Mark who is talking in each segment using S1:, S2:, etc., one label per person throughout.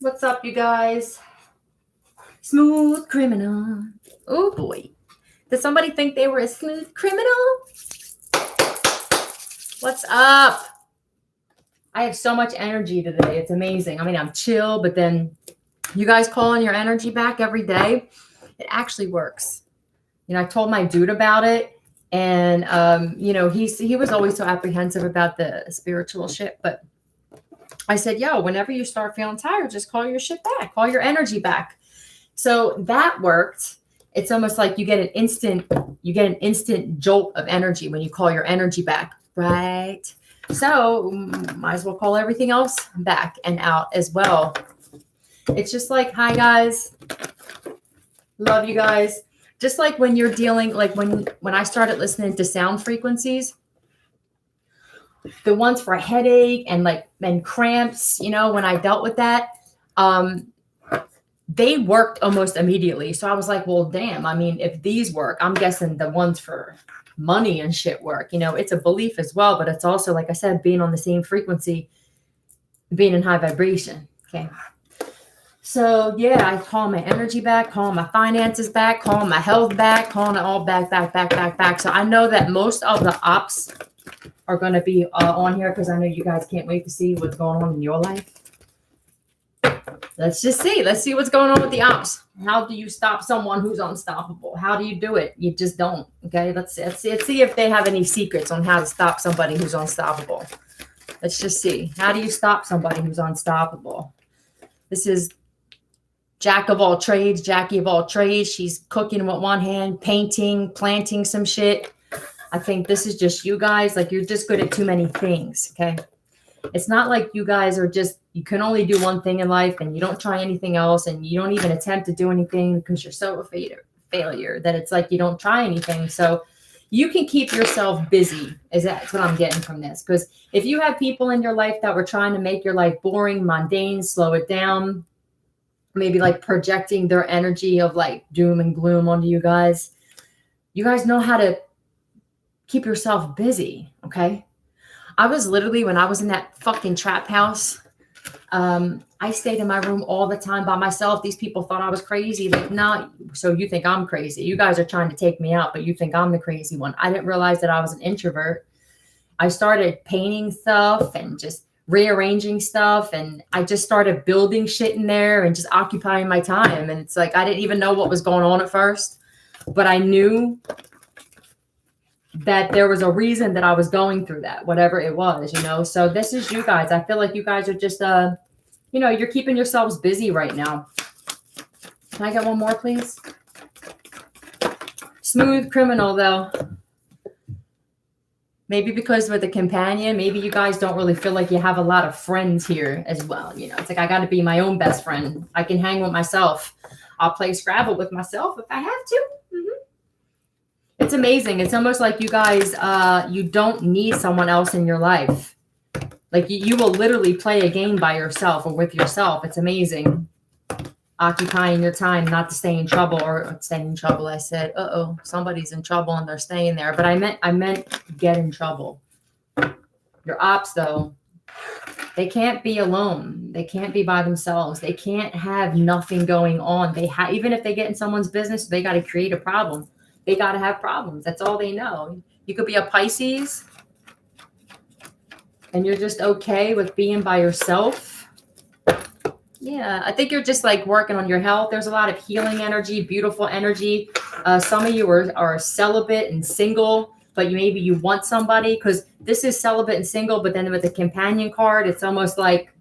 S1: What's up, you guys? Smooth criminal. Oh boy. Did somebody think they were a smooth criminal? What's up? I have so much energy today. It's amazing. I mean, I'm chill, but then you guys calling your energy back every day, it actually works. You know, I told my dude about it, and he was always so apprehensive about the spiritual shit, but I said, yo, whenever you start feeling tired, just call your shit back, call your energy back. So that worked. It's almost like you get an instant jolt of energy when you call your energy back, right? So might as well call everything else back and out as well. It's just like, hi guys, love you guys. Just like when you're dealing, like when I started listening to sound frequencies, the ones for a headache and cramps, you know, when I dealt with that, they worked almost immediately. So I was like, well, damn, I mean, if these work, I'm guessing the ones for money and shit work. You know, it's a belief as well, but it's also, like I said, being on the same frequency, being in high vibration. Okay. So yeah, I call my energy back, call my finances back, call my health back, calling it all back. So I know that most of the ops are going to be on here because I know you guys can't wait to see what's going on in your life. Let's see what's going on with the ops. How do you stop someone who's unstoppable? How do you do it? You just don't. Okay, let's see if they have any secrets on how to stop somebody who's unstoppable. Let's just see. How do you stop somebody who's unstoppable? This is Jack of all trades, Jackie of all trades. She's cooking with one hand, painting, planting some shit. I think this is just you guys. Like, you're just good at too many things. Okay. It's not like you guys are just, you can only do one thing in life and you don't try anything else and you don't even attempt to do anything because you're so afraid of failure that it's like you don't try anything. So you can keep yourself busy. That's what I'm getting from this. Because if you have people in your life that were trying to make your life boring, mundane, slow it down, maybe like projecting their energy of like doom and gloom onto you guys know how to keep yourself busy. Okay. I was literally, when I was in that fucking trap house, I stayed in my room all the time by myself. These people thought I was crazy. Like, nah, so you think I'm crazy. You guys are trying to take me out, but you think I'm the crazy one. I didn't realize that I was an introvert. I started painting stuff and just rearranging stuff. And I just started building shit in there and just occupying my time. And it's like, I didn't even know what was going on at first, but I knew that there was a reason that I was going through that, whatever it was, you know? So this is you guys. I feel like you guys are just, you're keeping yourselves busy right now. Can I get one more, please? Smooth criminal, though. Maybe because with a companion, maybe you guys don't really feel like you have a lot of friends here as well. You know, it's like, I got to be my own best friend. I can hang with myself. I'll play Scrabble with myself if I have to. It's amazing. It's almost like you guys, you don't need someone else in your life. Like you will literally play a game by yourself or with yourself. It's amazing. Occupying your time not to stay in trouble or stay in trouble. I said, somebody's in trouble and they're staying there. But I meant get in trouble. Your ops, though, they can't be alone. They can't be by themselves. They can't have nothing going on. Even if they get in someone's business, they got to create a problem. They got to have problems. That's all they know. You could be a Pisces and you're just okay with being by yourself. Yeah, I think you're just like working on your health. There's a lot of healing energy, beautiful energy. Some of you are celibate and single, but maybe you want somebody, because this is celibate and single, but then with the companion card, it's almost like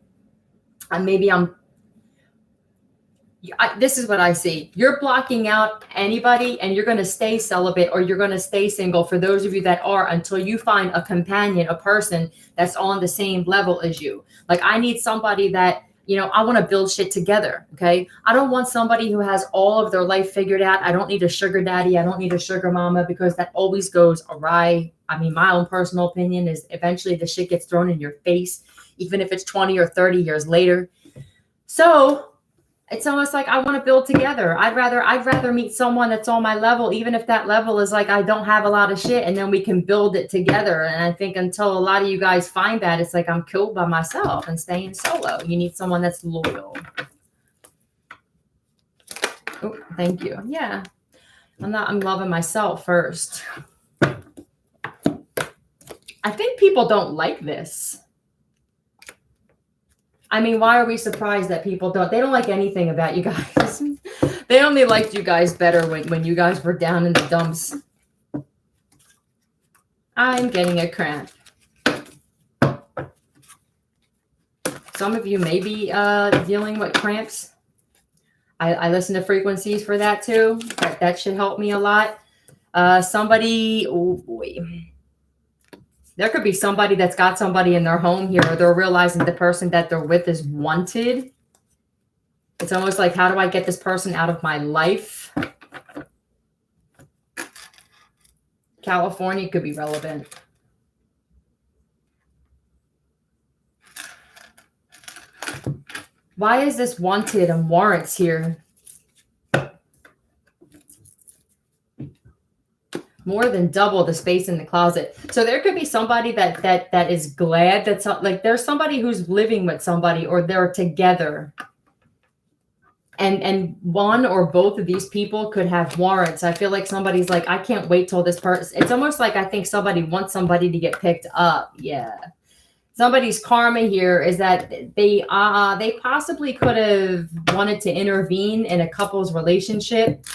S1: this is what I see. You're blocking out anybody and you're going to stay celibate or you're going to stay single, for those of you that are, until you find a companion, a person that's on the same level as you. Like, I need somebody that, I want to build shit together. Okay. I don't want somebody who has all of their life figured out. I don't need a sugar daddy. I don't need a sugar mama, because that always goes awry. I mean, my own personal opinion is eventually the shit gets thrown in your face, even if it's 20 or 30 years later. So it's almost like I want to build together. I'd rather meet someone that's on my level, even if that level is like, I don't have a lot of shit, and then we can build it together. And I think until a lot of you guys find that, it's like I'm killed by myself and staying solo. You need someone that's loyal. Oh, thank you. Yeah. I'm loving myself first. I think people don't like this. I mean, why are we surprised that people don't? They don't like anything about you guys. They only liked you guys better when you guys were down in the dumps. I'm getting a cramp. Some of you may be dealing with cramps. I listen to frequencies for that too. That should help me a lot. Somebody, oh boy. There could be somebody that's got somebody in their home here, or they're realizing the person that they're with is wanted. It's almost like, how do I get this person out of my life? California could be relevant. Why is this wanted and warrants here? More than double the space in the closet. So there could be somebody that is glad that like there's somebody who's living with somebody, or they're together. And one or both of these people could have warrants. I feel like somebody's like, I can't wait till this person. It's almost like I think somebody wants somebody to get picked up. Yeah. Somebody's karma here is that they possibly could have wanted to intervene in a couple's relationship.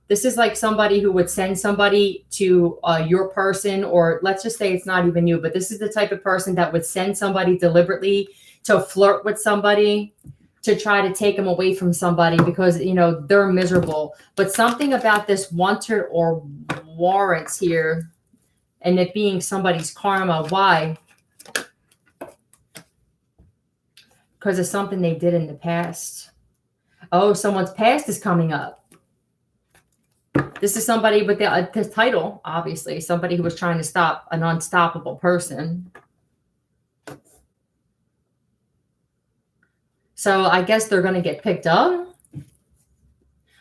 S1: This is like somebody who would send somebody to your person, or let's just say it's not even you, but this is the type of person that would send somebody deliberately to flirt with somebody, to try to take them away from somebody because, you know, they're miserable. But something about this wanted or warrants here, and it being somebody's karma. Why? Because of something they did in the past. Oh, someone's past is coming up. This is somebody with the title, obviously, somebody who was trying to stop an unstoppable person. So I guess they're going to get picked up.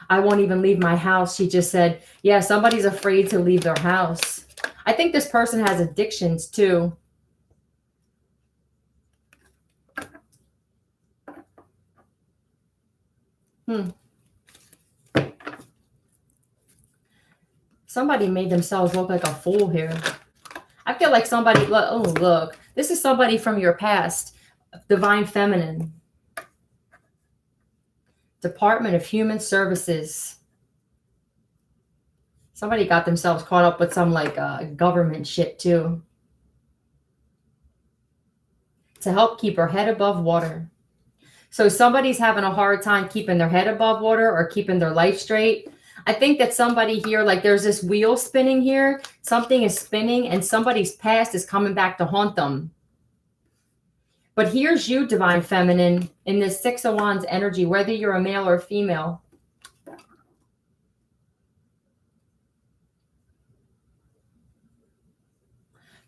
S1: I won't even leave my house. She just said, yeah, somebody's afraid to leave their house. I think this person has addictions too. Somebody made themselves look like a fool here. I feel like somebody, look, this is somebody from your past. Divine Feminine. Department of Human Services. Somebody got themselves caught up with some like government shit too. To help keep her head above water. So somebody's having a hard time keeping their head above water or keeping their life straight. I think that somebody here, like there's this wheel spinning here. Something is spinning and somebody's past is coming back to haunt them. But here's you, Divine Feminine, in this Six of Wands energy, whether you're a male or female.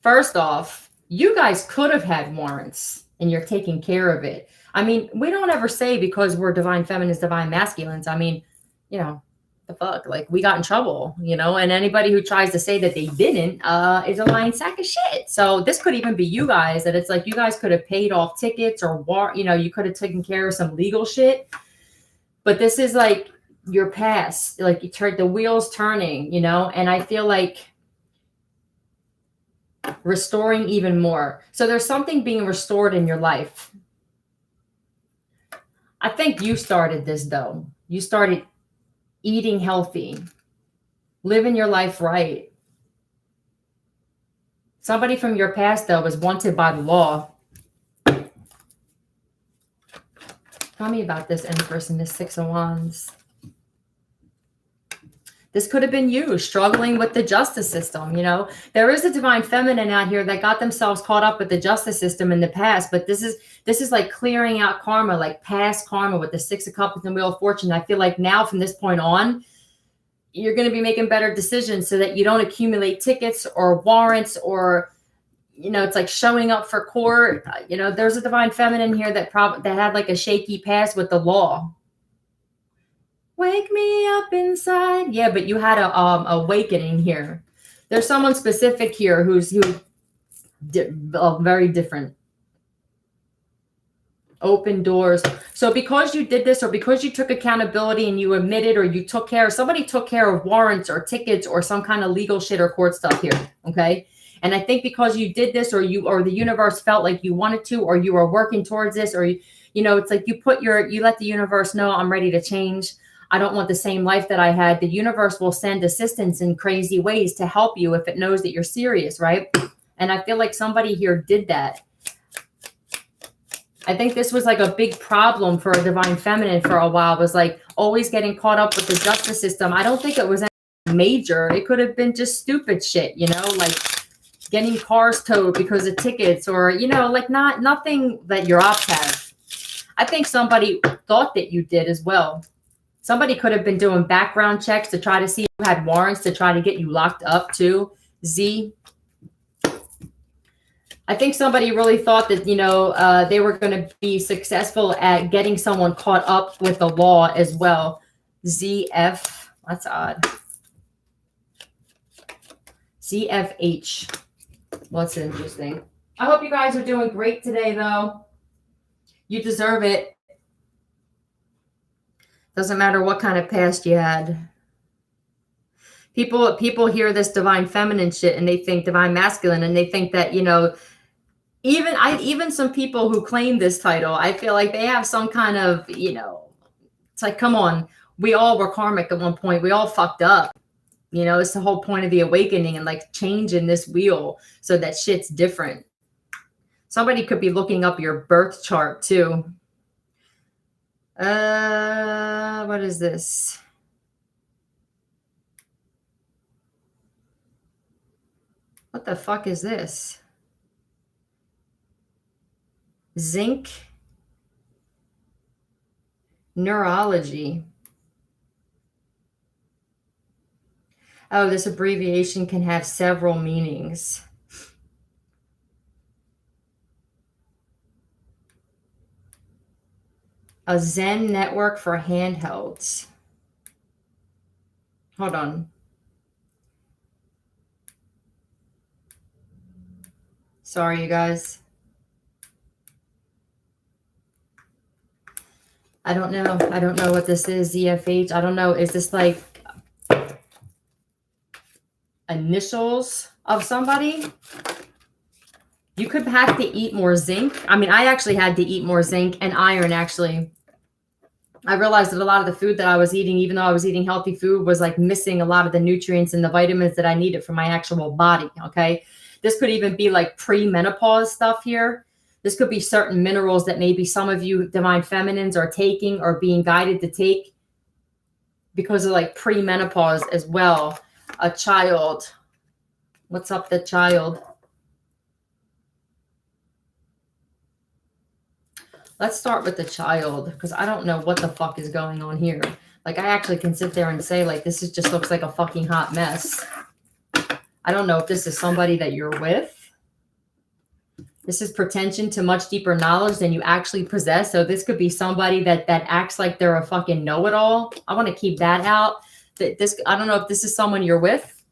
S1: First off, you guys could have had warrants and you're taking care of it. I mean, we don't ever say because we're Divine Feminines, Divine Masculines. I mean, you know, the fuck, like we got in trouble, you know, and anybody who tries to say that they didn't is a lying sack of shit. So this could even be you guys, that it's like you guys could have paid off tickets or you know, you could have taken care of some legal shit. But this is like your past, like you turned the wheels turning, you know, and I feel like restoring even more. So there's something being restored in your life. I think you started this though. You started eating healthy, living your life right. Somebody from your past, though, was wanted by the law. Tell me about this Empress and this Six of Wands. This could have been you struggling with the justice system. You know, there is a Divine Feminine out here that got themselves caught up with the justice system in the past. But this is like clearing out karma, like past karma with the Six of Cups and Wheel of Fortune. I feel like now from this point on, you're going to be making better decisions so that you don't accumulate tickets or warrants or, you know, it's like showing up for court. You know, there's a Divine Feminine here that had like a shaky past with the law. Wake me up inside. Yeah, but you had a awakening here. There's someone specific here who's very different. Open doors. So because you did this, or because you took accountability and you admitted, or you took care, somebody took care of warrants or tickets or some kind of legal shit or court stuff here. Okay. And I think because you did this, or the universe felt like you wanted to, or you were working towards this, or it's like you let the universe know, I'm ready to change. I don't want the same life that I had. The universe will send assistance in crazy ways to help you if it knows that you're serious, right? And I feel like somebody here did that. I think this was like a big problem for a divine feminine for a while, was like always getting caught up with the justice system. I don't think it was anything major. It could have been just stupid shit, like getting cars towed because of tickets, or, like nothing that your ops have. I think somebody thought that you did as well. Somebody could have been doing background checks to try to see who had warrants to try to get you locked up too. Z. I think somebody really thought that, they were going to be successful at getting someone caught up with the law as well. ZF. That's odd. ZFH. What's interesting. I hope you guys are doing great today, though. You deserve it. Doesn't matter what kind of past you had. People hear this divine feminine shit and they think divine masculine, and they think that, even some people who claim this title, I feel like they have some kind of, it's like, come on, we all were karmic at one point. We all fucked up. It's the whole point of the awakening and like changing this wheel so that shit's different. Somebody could be looking up your birth chart too. What is this? What the fuck is this? Zinc neurology. Oh, this abbreviation can have several meanings. A Zen network for handhelds. Hold on. Sorry, you guys. I don't know. I don't know what this is. ZFH. I don't know. Is this like initials of somebody? You could have to eat more zinc. I mean, I actually had to eat more zinc and iron, actually. I realized that a lot of the food that I was eating, even though I was eating healthy food, was like missing a lot of the nutrients and the vitamins that I needed for my actual body, okay? This could even be like pre-menopause stuff here. This could be certain minerals that maybe some of you divine feminines are taking or being guided to take because of like pre-menopause as well. A child. What's up, the child? Let's start with the child, because I don't know what the fuck is going on here. Like, I actually can sit there and say, like, this just looks like a fucking hot mess. I don't know if this is somebody that you're with. This is pretension to much deeper knowledge than you actually possess. So this could be somebody that acts like they're a fucking know-it-all. I want to keep that out. I don't know if this is someone you're with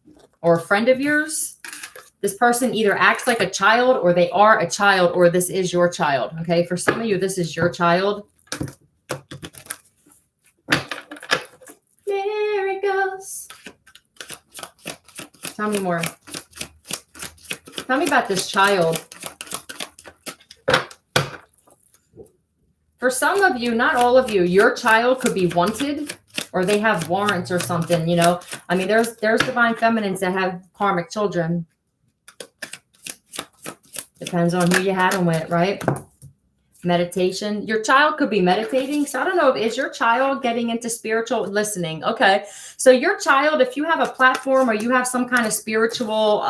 S1: or a friend of yours. This person either acts like a child, or they are a child, or this is your child. Okay. For some of you, this is your child. There it goes. Tell me more. Tell me about this child. For some of you, not all of you, your child could be wanted, or they have warrants or something, I mean, there's divine feminines that have karmic children. Depends on who you had them with, right? Meditation. Your child could be meditating. So I don't know, is your child getting into spiritual listening? Okay. So your child, if you have a platform, or you have some kind of spiritual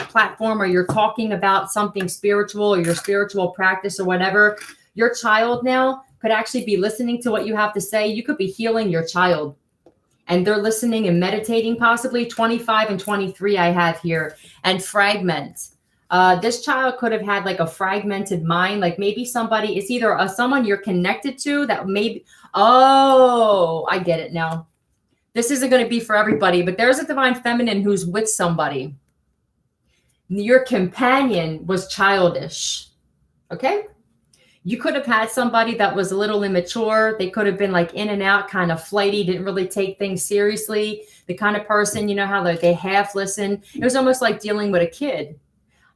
S1: platform, or you're talking about something spiritual, or your spiritual practice or whatever, your child now could actually be listening to what you have to say. You could be healing your child, and they're listening and meditating, possibly 25 and 23 I have here, and fragment. This child could have had like a fragmented mind. Like maybe somebody, it's either someone you're connected to that maybe, oh, I get it now. This isn't going to be for everybody, but there's a divine feminine who's with somebody. Your companion was childish. Okay. You could have had somebody that was a little immature. They could have been like in and out, kind of flighty, didn't really take things seriously. The kind of person, you know, how they half listen. It was almost like dealing with a kid.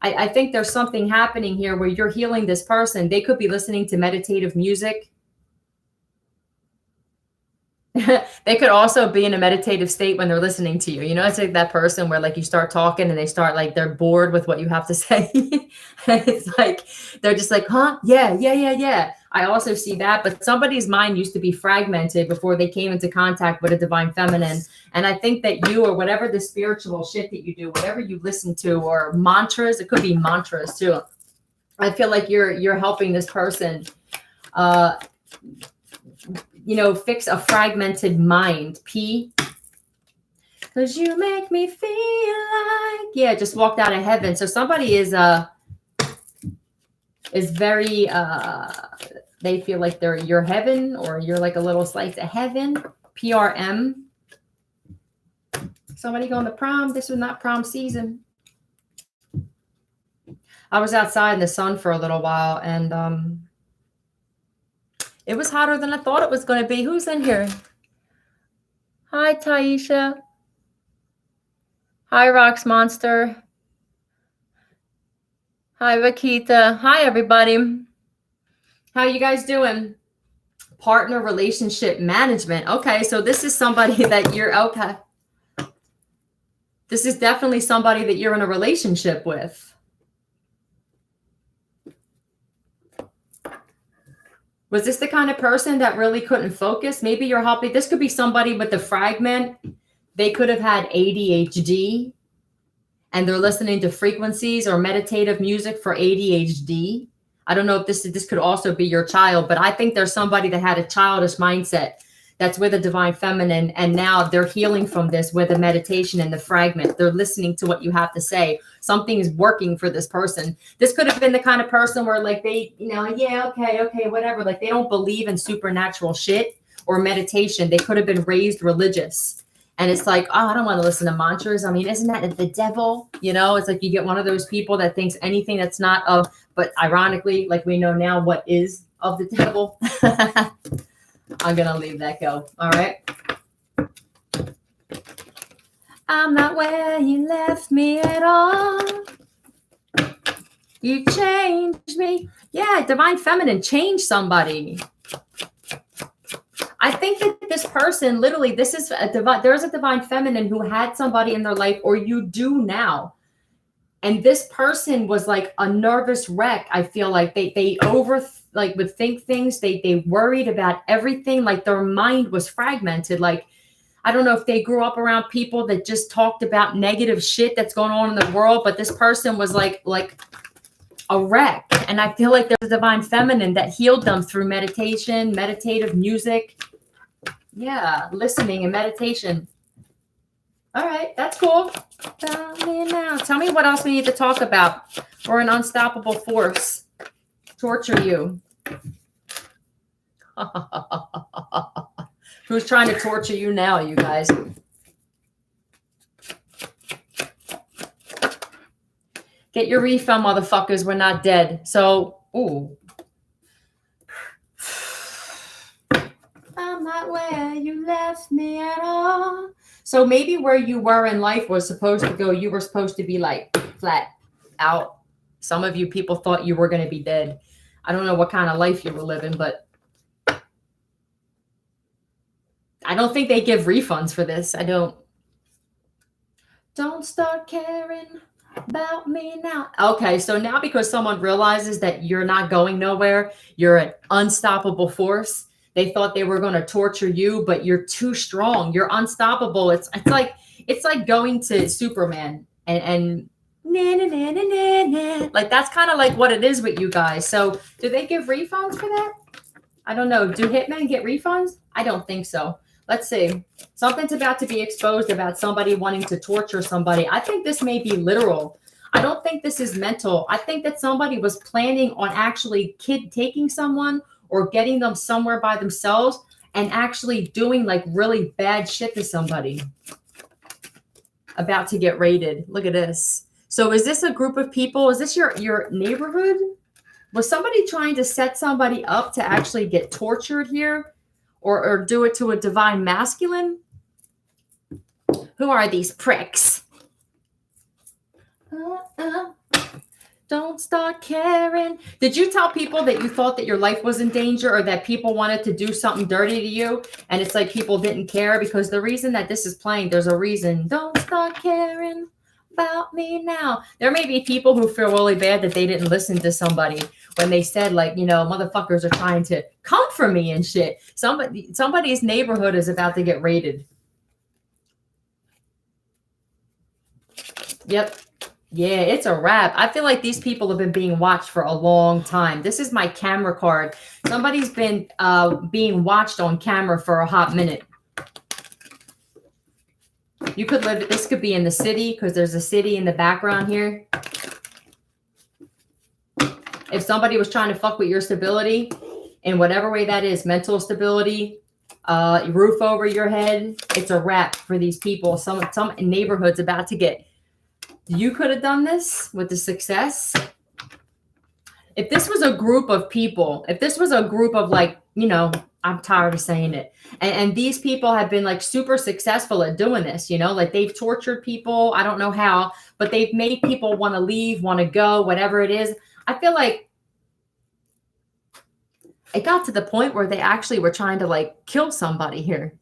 S1: I think there's something happening here where you're healing this person. They could be listening to meditative music. They could also be in a meditative state when they're listening to you. You know, it's like that person where like you start talking and they start like they're bored with what you have to say. And it's like they're just like, huh? Yeah. I also see that, but somebody's mind used to be fragmented before they came into contact with a divine feminine. And I think that you, or whatever the spiritual shit that you do, whatever you listen to, or mantras, it could be mantras too. I feel like you're helping this person you know, fix a fragmented mind. P, because you make me feel like, yeah, just walked out of heaven. So somebody is very, they feel like they're your heaven, or you're like a little slice of heaven. PRM. Somebody going to prom. This was not prom season. I was outside in the sun for a little while, and it was hotter than I thought it was going to be. Who's in here? Hi, Taisha. Hi, Rox Monster. Hi, Vakita. Hi, everybody. How you guys doing? Partner relationship management. Okay, so this is somebody that you're, okay. This is definitely somebody that you're in a relationship with. Was this the kind of person that really couldn't focus? Maybe you're helping. This could be somebody with the fragment. They could have had ADHD and they're listening to frequencies or meditative music for ADHD. I don't know if this could also be your child, but I think there's somebody that had a childish mindset that's with a divine feminine, and now they're healing from this with a meditation and the fragment. They're listening to what you have to say. Something is working for this person. This could have been the kind of person where like they, you know, yeah, okay, whatever. Like they don't believe in supernatural shit or meditation. They could have been raised religious. And it's like, oh, I don't want to listen to mantras. I mean, isn't that the devil? You know, it's like you get one of those people that thinks anything that's not of, but ironically, like we know now what is of the devil. I'm going to leave that go. All right. I'm not where you left me at all. You changed me. Yeah, divine feminine changed somebody. I think that this person, literally, this is a divine, there's a divine feminine who had somebody in their life, or you do now. And this person was like a nervous wreck. I feel like they would think things. They worried about everything. Like their mind was fragmented. Like, I don't know if they grew up around people that just talked about negative shit that's going on in the world, but this person was like a wreck. And I feel like there's a divine feminine that healed them through meditation, meditative music. Yeah, listening and meditation. All right, that's cool. Tell me now. Tell me what else we need to talk about for an unstoppable force. Torture you. Who's trying to torture you now, you guys? Get your refund, motherfuckers. We're not dead. So, ooh. I'm not where you left me at all. So maybe where you were in life was supposed to go, you were supposed to be like flat out. Some of you people thought you were going to be dead. I don't know what kind of life you were living, but I don't think they give refunds for this. I don't. Don't start caring about me now. Okay, so now because someone realizes that you're not going nowhere, you're an unstoppable force. They thought they were going to torture you, but you're too strong. You're unstoppable. It's like going to Superman and like that's kind of like what it is with you guys. So do they give refunds for that? I don't know. Do hitmen get refunds? I don't think so. Let's see. Something's about to be exposed about somebody wanting to torture somebody. I think this may be literal. I don't think this is mental. I think that somebody was planning on actually taking someone or getting them somewhere by themselves and actually doing like really bad shit to somebody. About to get raided. Look at this. So is this a group of people? Is this your neighborhood? Was somebody trying to set somebody up to actually get tortured here, or do it to a divine masculine? Who are these pricks? Don't start caring. Did you tell people that you thought that your life was in danger, or that people wanted to do something dirty to you? And it's like people didn't care, because the reason that this is playing, there's a reason. Don't start caring about me now. There may be people who feel really bad that they didn't listen to somebody when they said, like, you know, motherfuckers are trying to come for me and shit. Somebody's neighborhood is about to get raided. Yep. Yeah, it's a wrap. I feel like these people have been being watched for a long time. This is my camera card. Somebody's been being watched on camera for a hot minute. You could live, this could be in the city, because there's a city in the background here. If somebody was trying to fuck with your stability, in whatever way that is, mental stability, roof over your head, it's a wrap for these people. Some neighborhood's about to get. You could have done this with the success. If this was a group of people, if this was a group of, like, you know, I'm tired of saying it. And these people have been like super successful at doing this, you know, like they've tortured people. I don't know how, but they've made people want to leave, want to go, whatever it is. I feel like it got to the point where they actually were trying to, like, kill somebody here.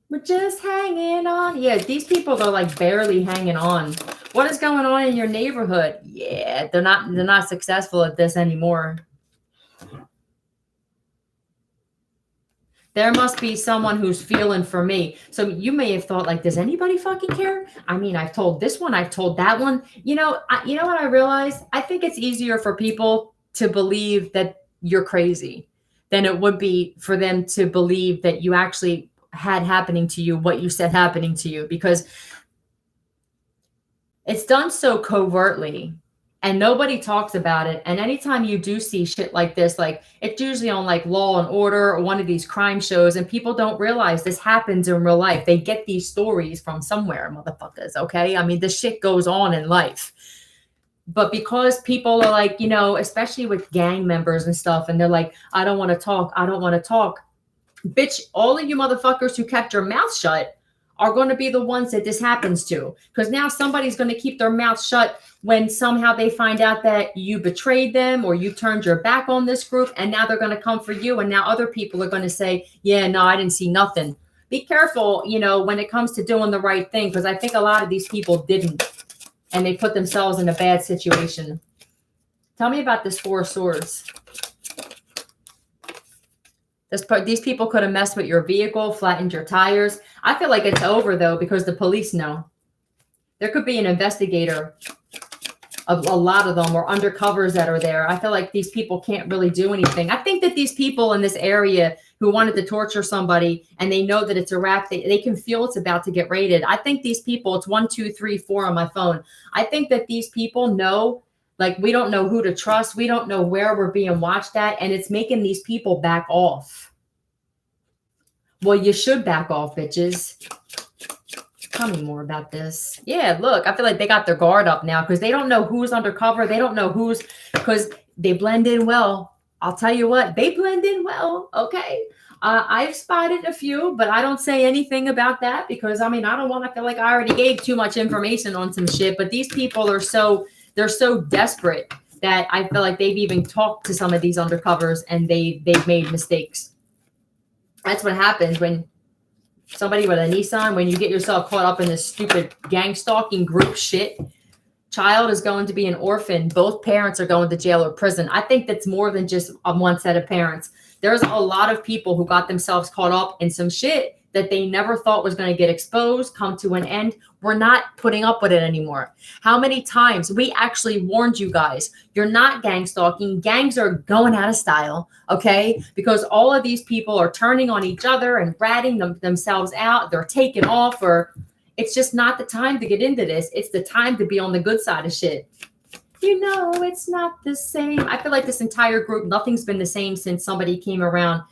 S1: We're just hanging on. Yeah, these people are like barely hanging on. What is going on in your neighborhood? Yeah, they're not successful at this anymore. There must be someone who's feeling for me. So you may have thought, like, does anybody fucking care? I mean, I've told this one, I've told that one. You know what I realized? I think it's easier for people to believe that you're crazy than it would be for them to believe that you actually had happening to you what you said happening to you, because it's done so covertly and nobody talks about it. And anytime you do see shit like this, like, it's usually on like Law and Order or one of these crime shows, and people don't realize this happens in real life. They get these stories from somewhere, motherfuckers. Okay, I mean, this shit goes on in life. But because people are like, you know, especially with gang members and stuff, and they're like, I don't want to talk, I don't want to talk. Bitch, all of you motherfuckers who kept your mouth shut are going to be the ones that this happens to. Because now somebody's going to keep their mouth shut when somehow they find out that you betrayed them or you turned your back on this group, and now they're going to come for you. And now other people are going to say, yeah, no, I didn't see nothing. Be careful, you know, when it comes to doing the right thing, because I think a lot of these people didn't, and they put themselves in a bad situation. Tell me about this Four of Swords. These people could have messed with your vehicle, flattened your tires. I feel like it's over, though, because the police know. There could be an investigator, a lot of them, or undercovers that are there. I feel like these people can't really do anything. I think that these people in this area who wanted to torture somebody, and they know that it's a wrap, they can feel it's about to get raided. I think these people, it's 1, 2, 3, 4 on my phone. I think that these people know, like, we don't know who to trust. We don't know where we're being watched at. And it's making these people back off. Well, you should back off, bitches. Tell me more about this. Yeah, look, I feel like they got their guard up now because they don't know who's undercover. They don't know who's, because they blend in well. I'll tell you what, they blend in well. Okay. I've spotted a few, but I don't say anything about that because, I mean, I don't want to feel like I already gave too much information on some shit. But these people are they're so desperate that I feel like they've even talked to some of these undercovers and they've made mistakes. That's what happens when somebody with a Nissan, when you get yourself caught up in this stupid gang stalking group shit. Child is going to be an orphan. Both parents are going to jail or prison. I think that's more than just one set of parents. There's a lot of people who got themselves caught up in some shit that they never thought was going to get exposed, come to an end. We're not putting up with it anymore. How many times we actually warned you guys, you're not gang stalking. Gangs are going out of style, okay? Because all of these people are turning on each other and ratting themselves out. They're taking off, or it's just not the time to get into this. It's the time to be on the good side of shit. You know, it's not the same. I feel like this entire group, nothing's been the same since somebody came around.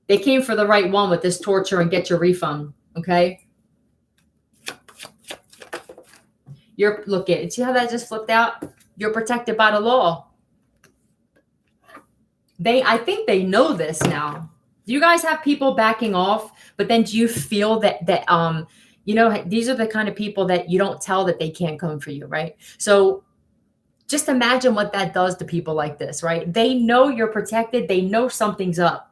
S1: They came for the right one with this torture and get your refund, okay? See how that just flipped out? You're protected by the law. I think they know this now. Do you guys have people backing off? But then do you feel that these are the kind of people that you don't tell that they can't come for you, right? So just imagine what that does to people like this, right? They know you're protected. They know something's up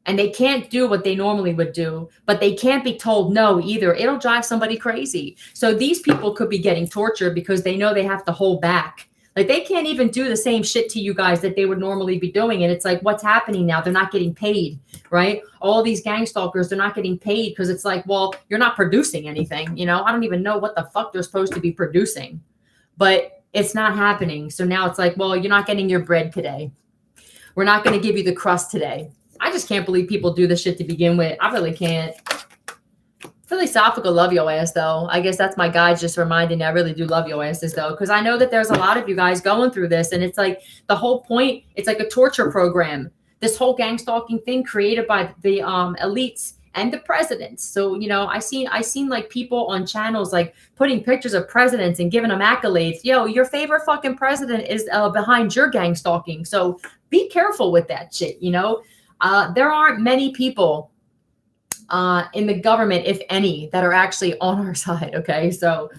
S1: and they can't do what they normally would do, but they can't be told no either. It'll drive somebody crazy. So these people could be getting tortured because they know they have to hold back. Like they can't even do the same shit to you guys that they would normally be doing. And it's like, what's happening now? They're not getting paid, right? All these gang stalkers, they're not getting paid because it's like, well, you're not producing anything. You know, I don't even know what the fuck they're supposed to be producing, but it's not happening. So now it's like, well, you're not getting your bread today. We're not going to give you the crust today. I just can't believe people do this shit to begin with. I really can't. Philosophical love your ass though. I guess that's my guide just reminding me I really do love your asses though. Because I know that there's a lot of you guys going through this. And it's like the whole point, it's like a torture program. This whole gang stalking thing created by the elites and the presidents. So, you know, I seen like people on channels like putting pictures of presidents and giving them accolades. Yo, your favorite fucking president is behind your gang stalking. So be careful with that shit, you know. There aren't many people in the government, if any, that are actually on our side. Okay. So,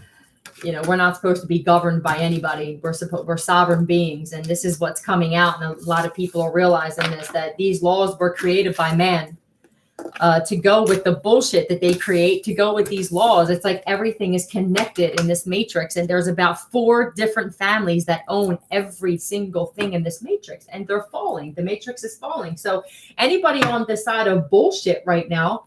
S1: you know, we're not supposed to be governed by anybody. We're sovereign beings. And this is what's coming out. And a lot of people are realizing this, that these laws were created by man to go with the bullshit that they create, to go with these laws. It's like everything is connected in this matrix. And there's about 4 different families that own every single thing in this matrix. And they're falling. The matrix is falling. So anybody on the side of bullshit right now,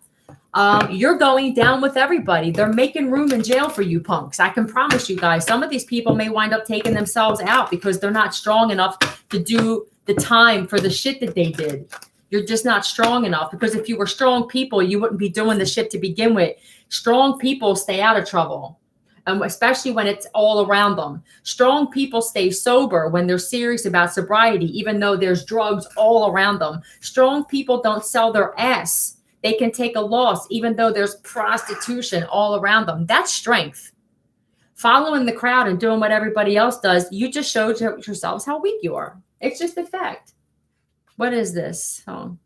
S1: you're going down with everybody. They're making room in jail for you punks. I can promise you guys, some of these people may wind up taking themselves out because they're not strong enough to do the time for the shit that they did. You're just not strong enough, because if you were strong people, you wouldn't be doing the shit to begin with. Strong people stay out of trouble, especially when it's all around them. Strong people stay sober when they're serious about sobriety, even though there's drugs all around them. Strong people don't sell their ass. They can take a loss, even though there's prostitution all around them. That's strength. Following the crowd and doing what everybody else does, you just showed yourselves how weak you are. It's just a fact. What is this? Oh.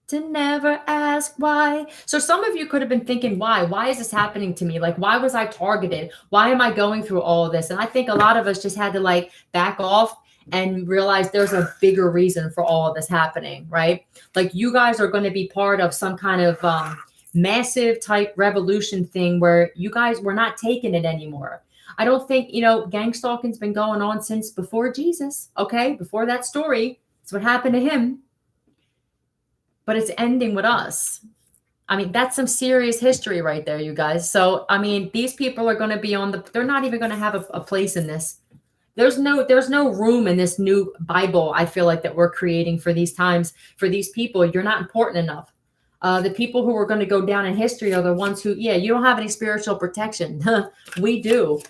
S1: To never ask why. So some of you could have been thinking, why? Why is this happening to me? Like, why was I targeted? Why am I going through all of this? And I think a lot of us just had to like back off and realize there's a bigger reason for all of this happening, right? Like you guys are going to be part of some kind of massive type revolution thing where you guys were not taking it anymore. I don't think, you know, gang stalking's been going on since before Jesus. Okay. Before that story, it's what happened to him, but it's ending with us. I mean, that's some serious history right there, you guys. So, I mean, these people are going to be they're not even going to have a place in this. There's no room in this new Bible. I feel like that we're creating for these times, for these people. You're not important enough. The people who are going to go down in history are the ones who, yeah, you don't have any spiritual protection. We do.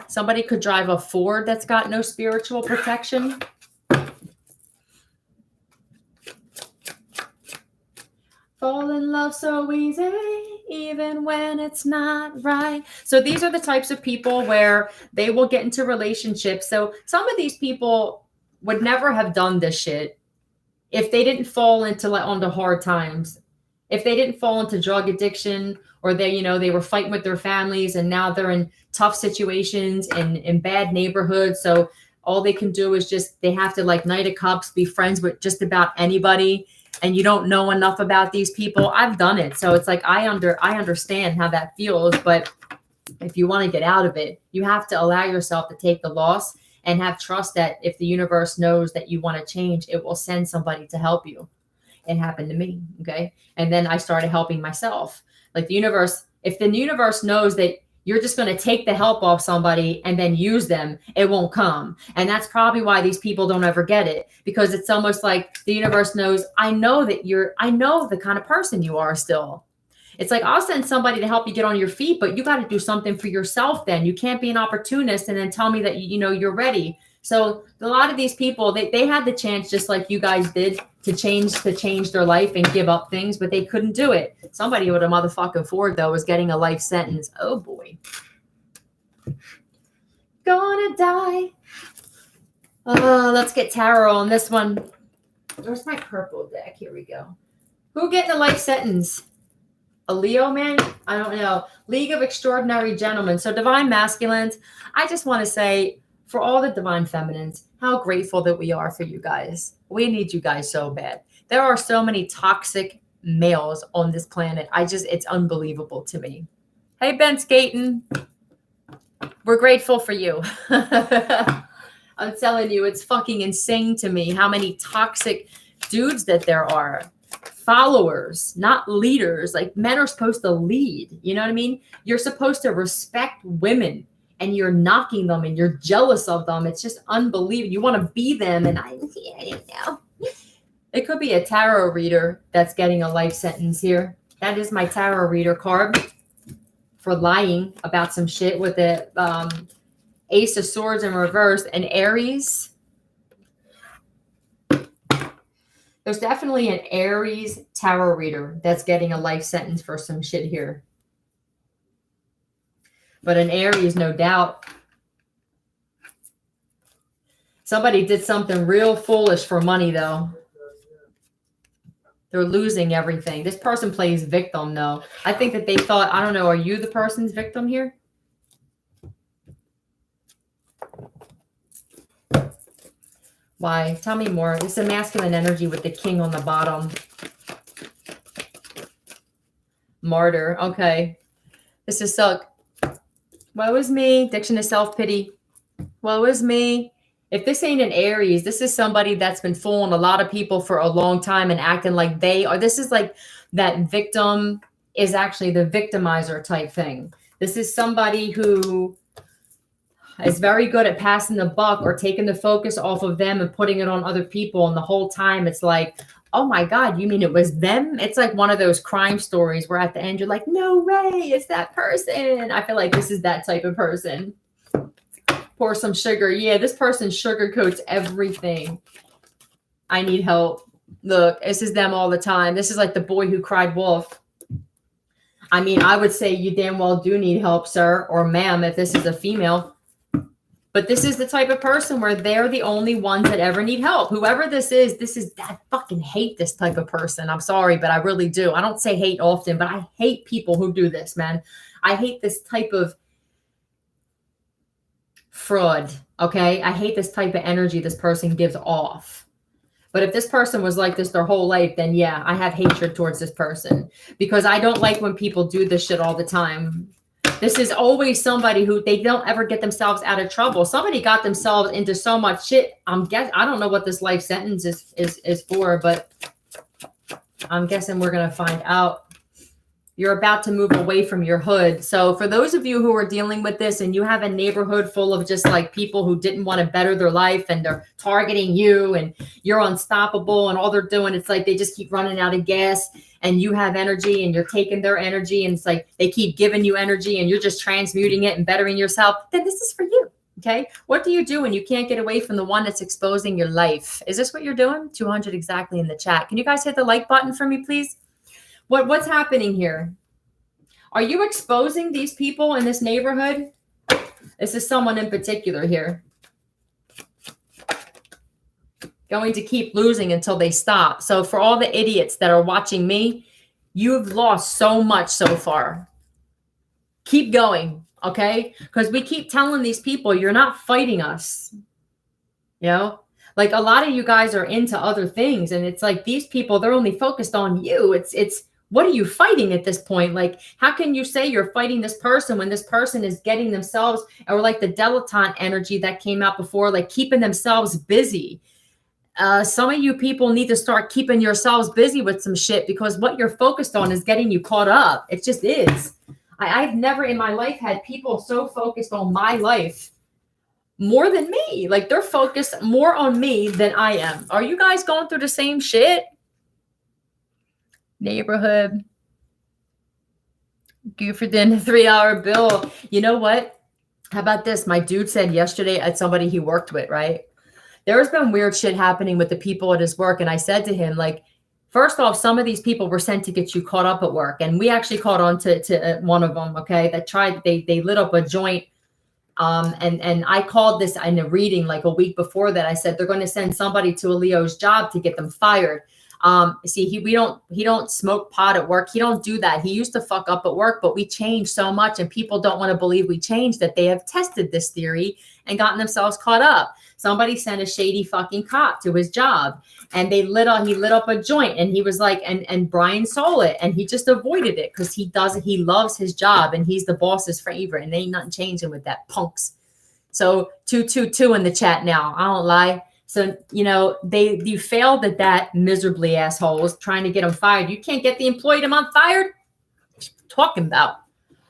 S1: Somebody could drive a Ford that's got no spiritual protection. Fall in love so easy, even when it's not right. So these are the types of people where they will get into relationships. So some of these people would never have done this shit if they didn't fall onto hard times. If they didn't fall into drug addiction, or they were fighting with their families and now they're in tough situations and in bad neighborhoods. So all they can do is they have to like Knight of Cups, be friends with just about anybody. And you don't know enough about these people. I've done it. So it's like, I understand how that feels, but if you want to get out of it, you have to allow yourself to take the loss and have trust that if the universe knows that you want to change, it will send somebody to help you. It happened to me. Okay. And then I started helping myself. Like the universe, if the universe knows that you're just going to take the help off somebody and then use them, it won't come. And that's probably why these people don't ever get it, because it's almost like the universe knows, I know the kind of person you are still. It's like, I'll send somebody to help you get on your feet, but you got to do something for yourself. Then you can't be an opportunist and then tell me that, you're ready. So a lot of these people, they had the chance, just like you guys did, to change their life and give up things, but they couldn't do it. Somebody with a motherfucking Ford, though, was getting a life sentence. Oh boy. Gonna die. Let's get tarot on this one. Where's my purple deck? Here we go. Who getting a life sentence? A Leo man? I don't know. League of Extraordinary Gentlemen. So divine masculines. I just want to say for all the divine feminines, how grateful that we are for you guys. We need you guys so bad. There are so many toxic males on this planet. It's unbelievable to me. Hey, Ben Skaten. We're grateful for you. I'm telling you, it's fucking insane to me how many toxic dudes that there are. Followers, not leaders. Like, men are supposed to lead. You know what I mean? You're supposed to respect women, and you're knocking them and you're jealous of them. It's just unbelievable. You want to be them, and I don't know. It could be a tarot reader that's getting a life sentence here. That is my tarot reader card for lying about some shit with the Ace of Swords in reverse and Aries. There's definitely an Aries tarot reader that's getting a life sentence for some shit here. But an Aries, no doubt. Somebody did something real foolish for money, though. They're losing everything. This person plays victim, though. I think that they thought, I don't know, are you the person's victim here? Why? Tell me more. This is a masculine energy with the king on the bottom. Martyr. Okay. This is suck. Woe is me. Addiction to self-pity. Woe is me. If this ain't an Aries, this is somebody that's been fooling a lot of people for a long time and acting like they are. This is like that victim is actually the victimizer type thing. This is somebody who is very good at passing the buck or taking the focus off of them and putting it on other people. And the whole time it's like, oh my God, you mean it was them? It's like one of those crime stories where at the end you're like, no way, it's that person. I feel like this is that type of person. Pour some sugar. Yeah, this person sugarcoats everything. I need help. Look, this is them all the time. This is like the boy who cried wolf. I mean, I would say you damn well do need help, sir, or ma'am, if this is a female. But this is the type of person where they're the only ones that ever need help. Whoever this is, I fucking hate this type of person. I'm sorry, but I really do. I don't say hate often, but I hate people who do this, man. I hate this type of fraud, okay? I hate this type of energy this person gives off. But if this person was like this their whole life, then yeah, I have hatred towards this person because I don't like when people do this shit all the time. This is always somebody who they don't ever get themselves out of trouble. Somebody got themselves into so much shit. I don't know what this life sentence is for, but I'm guessing we're going to find out. You're about to move away from your hood. So for those of you who are dealing with this and you have a neighborhood full of just like people who didn't want to better their life and they're targeting you and you're unstoppable and all they're doing, it's like they just keep running out of gas and you have energy and you're taking their energy and it's like they keep giving you energy and you're just transmuting it and bettering yourself, then this is for you. Okay. What do you do when you can't get away from the one that's exposing your life? Is this what you're doing? 200 exactly in the chat. Can you guys hit the like button for me, please? What's happening here? Are you exposing these people in this neighborhood? This is someone in particular here. Going to keep losing until they stop. So for all the idiots that are watching me, you've lost so much so far. Keep going, okay? Because we keep telling these people, you're not fighting us. You know? Like a lot of you guys are into other things. And it's like these people, they're only focused on you. It's what are you fighting at this point? Like, how can you say you're fighting this person when this person is getting themselves, or like the dilettante energy that came out before, like keeping themselves busy. Some of you people need to start keeping yourselves busy with some shit because what you're focused on is getting you caught up. It just is. I've never in my life had people so focused on my life more than me. Like they're focused more on me than I am. Are you guys going through the same shit? Neighborhood. Gooferden, 3-hour bill. You know what? How about this? My dude said yesterday at somebody he worked with, right? There's been weird shit happening with the people at his work. And I said to him, like, first off, some of these people were sent to get you caught up at work. And we actually caught on to one of them, okay, that tried, they lit up a joint And I called this in a reading like a week before that. I said they're going to send somebody to a Leo's job to get them fired. See, he don't smoke pot at work. He don't do that. He used to fuck up at work, but we changed so much, and people don't want to believe we changed, that they have tested this theory and gotten themselves caught up. Somebody sent a shady fucking cop to his job, and he lit up a joint, and he was like, and Brian saw it, and he just avoided it because he loves his job, and he's the boss's favorite, and ain't nothing changing with that punks. So 222 in the chat now. I don't lie. So, you failed at that miserably, assholes, trying to get them fired. You can't get the employee to month fired? What you talking about?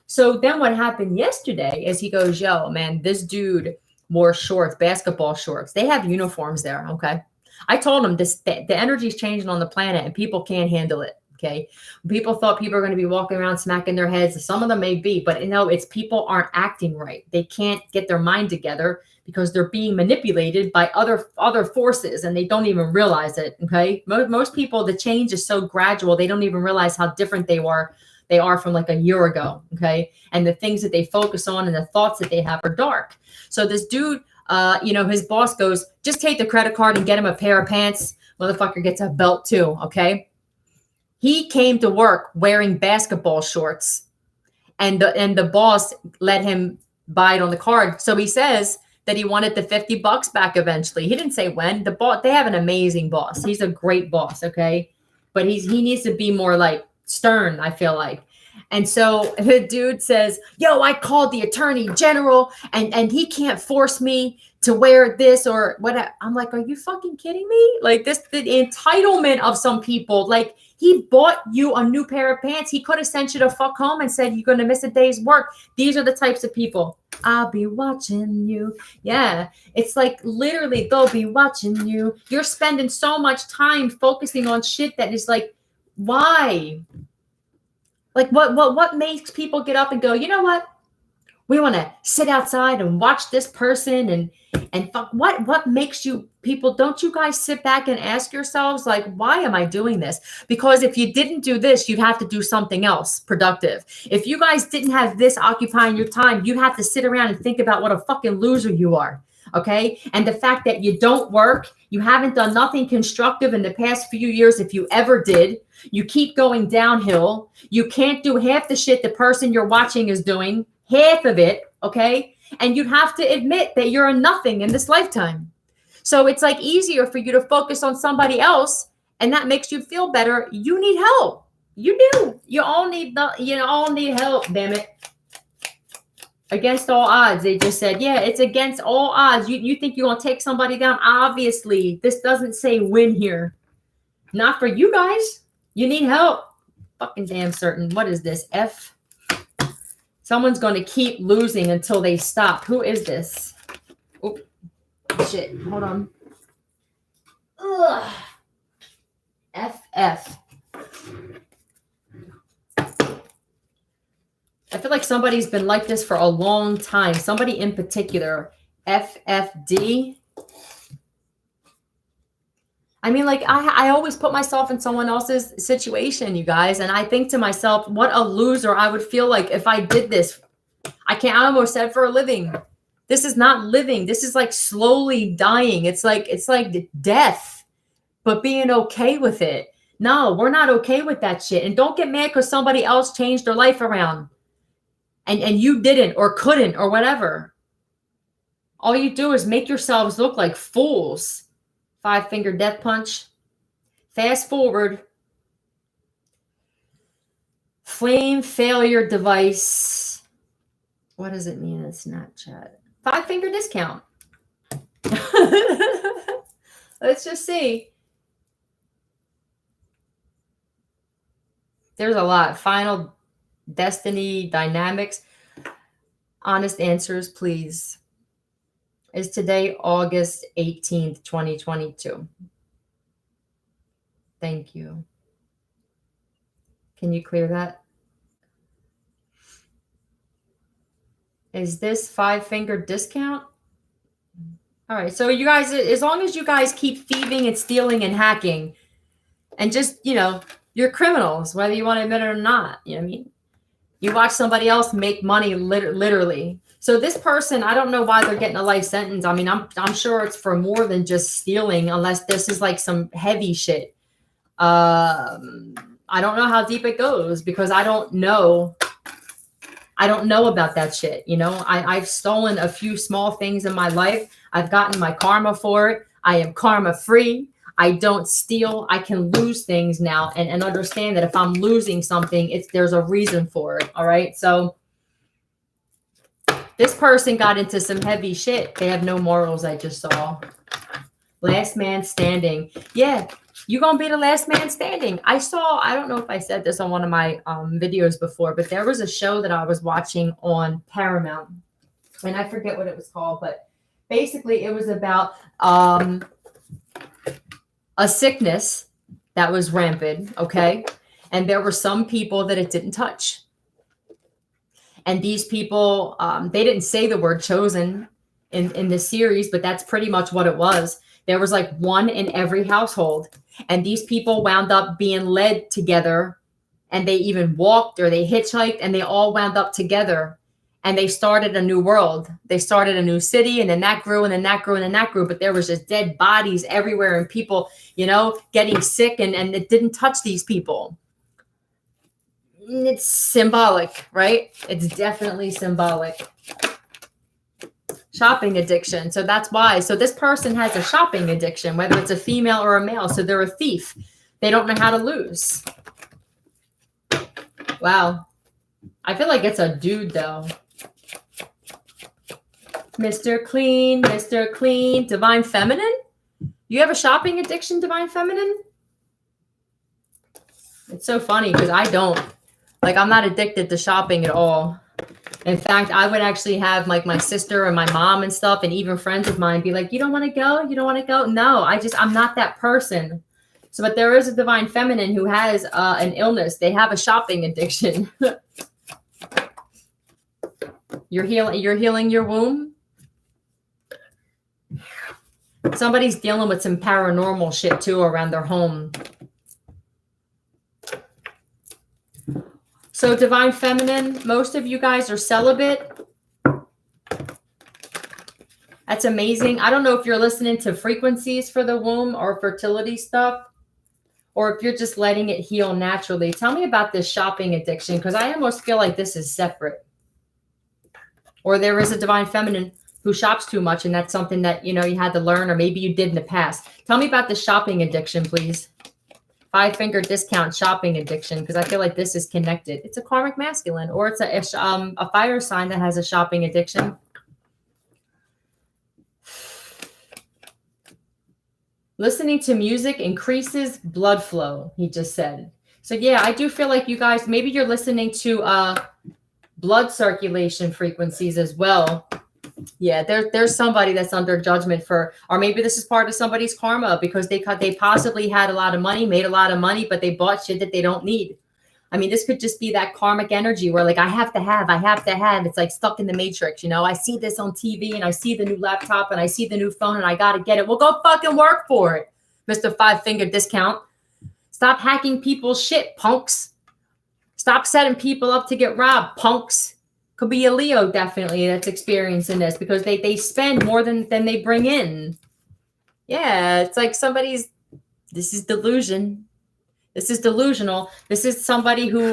S1: So then what happened yesterday is he goes, yo, man, this dude wore shorts, basketball shorts. They have uniforms there, okay? I told him the energy's changing on the planet, and people can't handle it, okay? People thought people are going to be walking around smacking their heads. Some of them may be, but it's people aren't acting right. They can't get their mind together because they're being manipulated by other forces, and they don't even realize it, okay? Most people, the change is so gradual, they don't even realize how different they are from like a year ago, okay? And the things that they focus on and the thoughts that they have are dark. So this dude, his boss goes, just take the credit card and get him a pair of pants. Motherfucker gets a belt too, okay? He came to work wearing basketball shorts, and the boss let him buy it on the card. So he says that he wanted the $50 back eventually. He didn't say when. They have an amazing boss. He's a great boss, okay? But he needs to be more like stern, I feel like. And so the dude says, yo, I called the attorney general, and he can't force me to wear this or what. I'm like, are you fucking kidding me? Like the entitlement of some people, like he bought you a new pair of pants. He could have sent you to fuck home and said, you're going to miss a day's work. These are the types of people. I'll be watching you. Yeah. It's like literally they'll be watching you. You're spending so much time focusing on shit that is like, why? Like what makes people get up and go, you know what? We want to sit outside and watch this person and fuck. What makes you people? Don't you guys sit back and ask yourselves, like, why am I doing this? Because if you didn't do this, you'd have to do something else productive. If you guys didn't have this occupying your time, you'd have to sit around and think about what a fucking loser you are. Okay. And the fact that you don't work, you haven't done nothing constructive in the past few years. If you ever did, you keep going downhill. You can't do half the shit the person you're watching is doing, half of it. Okay. And you have to admit that you're a nothing in this lifetime. So it's like easier for you to focus on somebody else, and that makes you feel better. You need help. You do. You all need help, damn it. Against all odds, they just said, yeah, it's against all odds. You think you're going to take somebody down? Obviously, this doesn't say win here. Not for you guys. You need help. Fucking damn certain. What is this? F? Someone's going to keep losing until they stop. Who is this? Oh, shit. Hold on. Ugh. FF. I feel like somebody's been like this for a long time. Somebody in particular. FFD. I mean, like, I always put myself in someone else's situation, you guys. And I think to myself, what a loser I would feel like if I did this. I almost said for a living. This is not living. This is like slowly dying. It's like death, but being okay with it. No, we're not okay with that shit. And don't get mad because somebody else changed their life around. And you didn't or couldn't or whatever. All you do is make yourselves look like fools. 5-finger death punch. Fast forward. Flame failure device. What does it mean in Snapchat? 5-finger discount. Let's just see. There's a lot. Final Destiny dynamics. Honest answers, please. Is today August 18th, 2022? Thank you. Can you clear that? Is this 5-finger discount? All right. So you guys, as long as you guys keep thieving and stealing and hacking and just, you're criminals, whether you want to admit it or not. You know what I mean? You watch somebody else make money literally. So this person, I don't know why they're getting a life sentence. I mean, I'm sure it's for more than just stealing, unless this is like some heavy shit. I don't know how deep it goes because I don't know about that shit. You know, I've stolen a few small things in my life. I've gotten my karma for it. I am karma free. I don't steal. I can lose things now and understand that if I'm losing something, there's a reason for it. All right. So this person got into some heavy shit. They have no morals, I just saw. Last man standing. Yeah, you're going to be the last man standing. I don't know if I said this on one of my videos before, but there was a show that I was watching on Paramount. And I forget what it was called, but basically it was about a sickness that was rampant, okay? And there were some people that it didn't touch. And these people, they didn't say the word chosen in this series, but that's pretty much what it was. There was like one in every household. And these people wound up being led together. And they even walked or they hitchhiked and they all wound up together. And they started a new world. They started a new city, and then that grew, and then that grew, and then that grew. But there was just dead bodies everywhere and people, you know, getting sick, and it didn't touch these people. It's symbolic, right? It's definitely symbolic. Shopping addiction. So that's why. So this person has a shopping addiction, whether it's a female or a male. So they're a thief. They don't know how to lose. Wow. I feel like it's a dude, though. Mr. Clean, Mr. Clean, Divine Feminine? You have a shopping addiction, Divine Feminine? It's so funny because I don't. Like, I'm not addicted to shopping at all. In fact, I would actually have like my sister and my mom and stuff, and even friends of mine be like, you don't want to go? You don't want to go? No, I'm not that person. So, but there is a Divine Feminine who has an illness. They have a shopping addiction. You're healing your womb. Somebody's dealing with some paranormal shit too around their home. So Divine Feminine, most of you guys are celibate. That's amazing. I don't know if you're listening to frequencies for the womb or fertility stuff, or if you're just letting it heal naturally. Tell me about this shopping addiction, because I almost feel like this is separate. Or there is a Divine Feminine who shops too much, and that's something that, you know, you had to learn, or maybe you did in the past. Tell me about the shopping addiction, please. 5-finger discount shopping addiction, because I feel like this is connected. It's a karmic masculine, or it's a fire sign that has a shopping addiction. Listening to music increases blood flow, he just said. So yeah, I do feel like you guys, maybe you're listening to blood circulation frequencies as well. Yeah, there's somebody that's under judgment for, or maybe this is part of somebody's karma because they possibly had a lot of money, made a lot of money, but they bought shit that they don't need. I mean, this could just be that karmic energy where like, I have to have. It's like stuck in the matrix, you know? I see this on TV and I see the new laptop and I see the new phone and I got to get it. Well, go fucking work for it, Mr. 5-finger discount. Stop hacking people's shit, punks. Stop setting people up to get robbed, punks. Could be a Leo, definitely, that's experiencing this because they spend more than they bring in. Yeah, it's like this is delusion. This is delusional. This is somebody who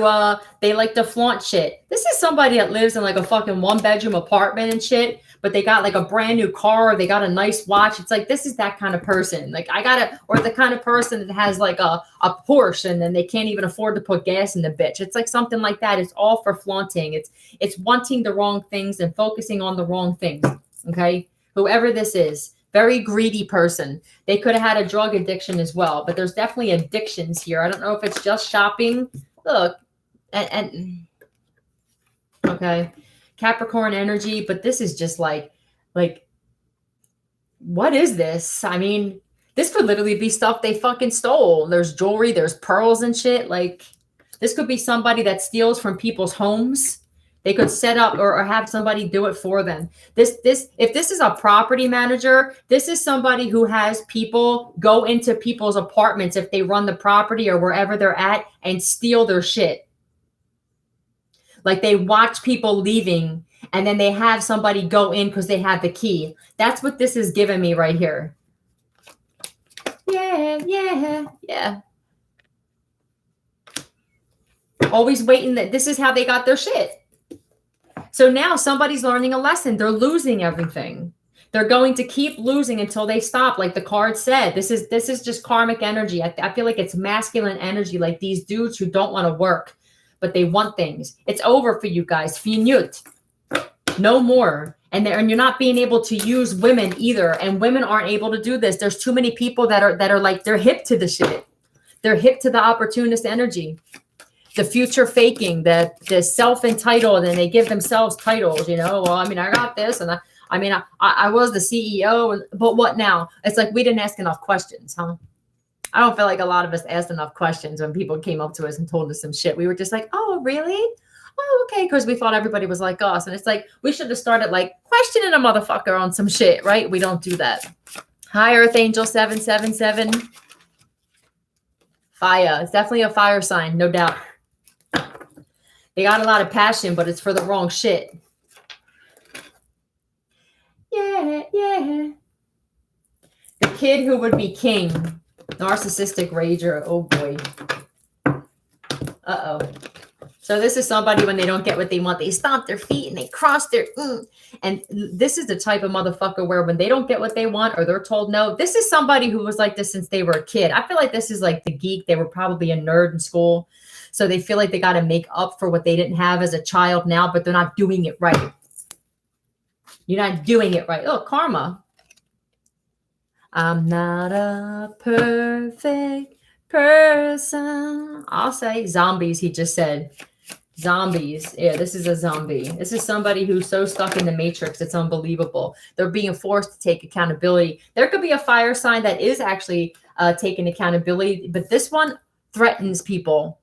S1: they like to flaunt shit. This is somebody that lives in like a fucking 1-bedroom apartment and shit, but they got like a brand new car, or they got a nice watch. It's like, this is that kind of person. Like or the kind of person that has like a Porsche and then they can't even afford to put gas in the bitch. It's like something like that. It's all for flaunting. It's wanting the wrong things and focusing on the wrong things. Okay. Whoever this is. Very greedy person. They could have had a drug addiction as well, but there's definitely addictions here. I don't know if it's just shopping. Look, and okay, Capricorn energy, but this is just like, what is this? I mean, this could literally be stuff they fucking stole. There's jewelry, there's pearls and shit. Like, this could be somebody that steals from people's homes. They could set up or have somebody do it for them. If this is a property manager, this is somebody who has people go into people's apartments if they run the property or wherever they're at and steal their shit. Like they watch people leaving And then they have somebody go in because they have the key. That's what this is giving me right here. Yeah. Always waiting. That this is how they got their shit. So now somebody's learning a lesson. They're losing everything. They're going to keep losing until they stop. Like the card said, this is just karmic energy. I feel like it's masculine energy, like these dudes who don't want to work, but they want things. It's over for you guys. Finut. No more. And you're not being able to use women either. And women aren't able to do this. There's too many people that are like, they're hip to the shit. They're hip to the opportunist energy. The future faking, the self-entitled, and they give themselves titles, well, I mean, I got this, and I was the CEO, but what now? It's like we didn't ask enough questions, huh? I don't feel like a lot of us asked enough questions when people came up to us and told us some shit. We were just like, oh, really? Oh, okay, because we thought everybody was like us. And it's like, we should have started like questioning a motherfucker on some shit, right? We don't do that. Hi, Earth Angel 777. Fire. It's definitely a fire sign, no doubt. They got a lot of passion, but it's for the wrong shit. Yeah. The kid who would be king. Narcissistic rager. Oh, boy. Uh-oh. So this is somebody when they don't get what they want, they stomp their feet and they cross their... And this is the type of motherfucker where when they don't get what they want or they're told no, this is somebody who was like this since they were a kid. I feel like this is like the geek. They were probably a nerd in school. So they feel like they got to make up for what they didn't have as a child now, but they're not doing it right. You're not doing it right. Oh, karma. I'm not a perfect person. I'll say zombies, he just said. Zombies. Yeah, this is a zombie. This is somebody who's so stuck in the matrix. It's unbelievable. They're being forced to take accountability. There could be a fire sign that is actually taking accountability, but this one threatens people.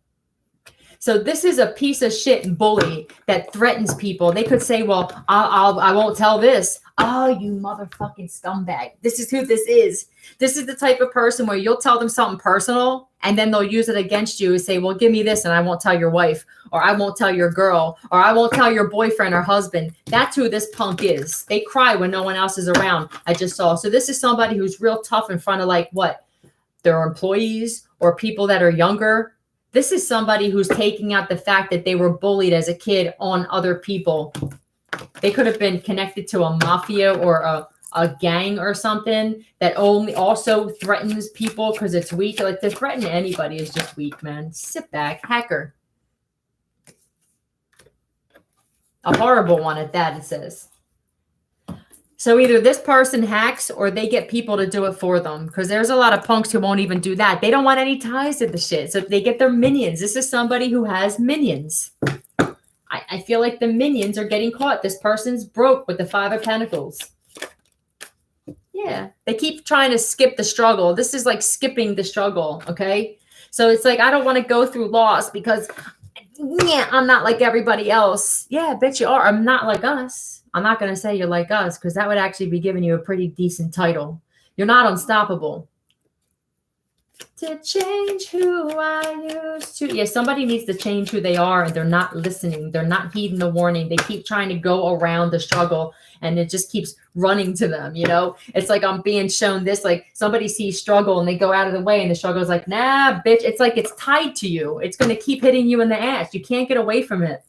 S1: So this is a piece of shit bully that threatens people. They could say, well, I won't tell this. Oh, you motherfucking scumbag. This is who this is. This is the type of person where you'll tell them something personal and then they'll use it against you and say, well, give me this and I won't tell your wife, or I won't tell your girl, or I won't tell your boyfriend or husband. That's who this punk is. They cry when no one else is around. I just saw. So this is somebody who's real tough in front of like what? Their employees or people that are younger. This is somebody who's taking out the fact that they were bullied as a kid on other people. They could have been connected to a mafia or a gang or something that only also threatens people because it's weak. Like to threaten anybody is just weak, man. Sit back. Hacker. A horrible one at that, it says. So either this person hacks or they get people to do it for them, because there's a lot of punks who won't even do that. They don't want any ties to the shit. So they get their minions. This is somebody who has minions. I feel like the minions are getting caught. This person's broke with the 5 of Pentacles. Yeah. They keep trying to skip the struggle. This is like skipping the struggle, okay? So it's like, I don't want to go through loss because, yeah, I'm not like everybody else. Yeah, I bet you are. I'm not like us. I'm not going to say you're like us because that would actually be giving you a pretty decent title. You're not unstoppable. To change who I used to. Yeah, somebody needs to change who they are and they're not listening. They're not heeding the warning. They keep trying to go around the struggle and it just keeps running to them, you know? It's like I'm being shown this, like somebody sees struggle and they go out of the way and the struggle is like, nah, bitch. It's like it's tied to you. It's going to keep hitting you in the ass. You can't get away from it.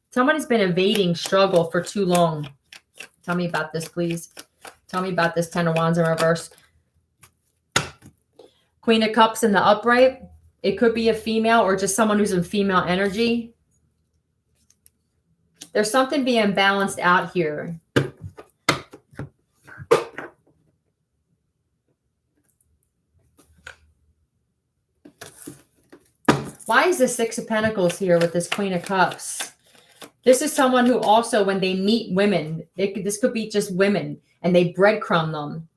S1: Somebody's been evading struggle for too long. Tell me about this, please. Tell me about this 10 of Wands in reverse. Queen of Cups in the upright. It could be a female or just someone who's in female energy. There's something being balanced out here. Why is the 6 of Pentacles here with this Queen of Cups? This is someone who also, when they meet women, this could be just women, and they breadcrumb them.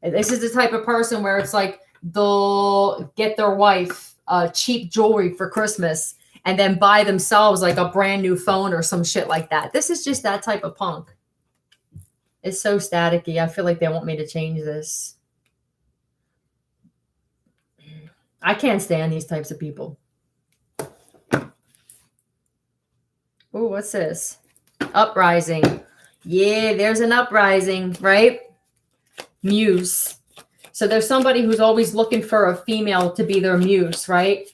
S1: This is the type of person where it's like, they'll get their wife cheap jewelry for Christmas and then buy themselves like a brand new phone or some shit like that. This is just that type of punk. It's so staticky. I feel like they want me to change this. I can't stand these types of people. Oh, what's this? Uprising. Yeah, there's an uprising, right? Muse. So there's somebody who's always looking for a female to be their muse, right?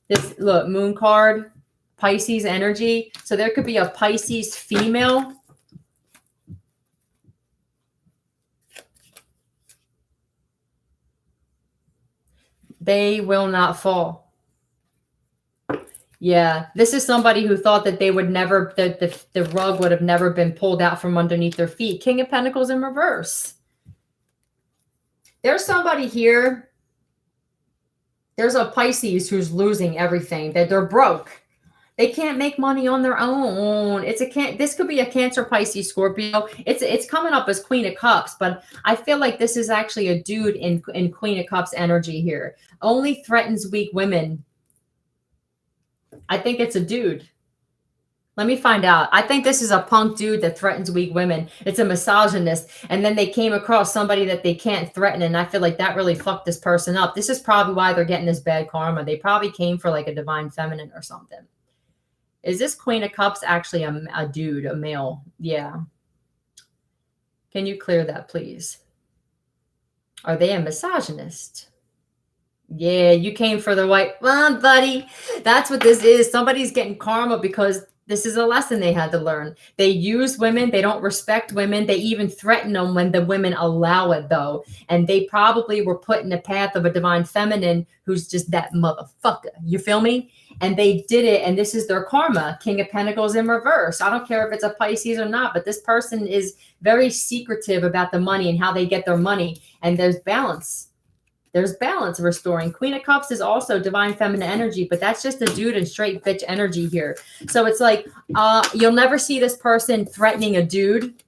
S1: This, look, moon card, Pisces energy. So there could be a Pisces female. They will not fall. Yeah, this is somebody who thought that they would never, the rug would have never been pulled out from underneath their feet. King of Pentacles in reverse. There's somebody here. There's a Pisces who's losing everything. That they're broke. They can't make money on their own. This could be a Cancer, Pisces, Scorpio. It's coming up as Queen of Cups, but I feel like this is actually a dude in Queen of Cups energy here. Only threatens weak women. I think it's a dude. Let me find out. I think this is a punk dude that threatens weak women. It's a misogynist. And then they came across somebody that they can't threaten. And I feel like that really fucked this person up. This is probably why they're getting this bad karma. They probably came for like a divine feminine or something. Is this Queen of Cups actually a dude, a male? Yeah. Can you clear that, please? Are they a misogynist? Yeah, you came for the white one, buddy. That's what this is. Somebody's getting karma because this is a lesson they had to learn. They use women. They don't respect women. They even threaten them when the women allow it, though. And they probably were put in the path of a divine feminine who's just that motherfucker. You feel me? And they did it. And this is their karma. King of Pentacles in reverse. I don't care if it's a Pisces or not, but this person is very secretive about the money and how they get their money. And there's balance. There's balance restoring. Queen of Cups is also divine feminine energy, but that's just a dude and straight bitch energy here. So it's like, you'll never see this person threatening a dude.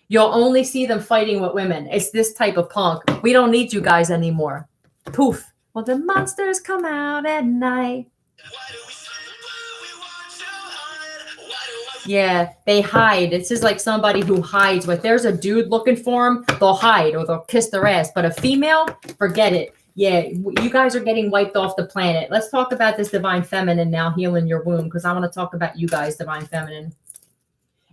S1: You'll only see them fighting with women. It's this type of punk. We don't need you guys anymore. Poof. Well, the monsters come out at night. Yeah, they hide. This is like somebody who hides. But there's a dude looking for them, they'll hide or they'll kiss their ass. But a female, forget it. Yeah, you guys are getting wiped off the planet. Let's talk about this divine feminine now, healing your womb, because I want to talk about you guys, divine feminine.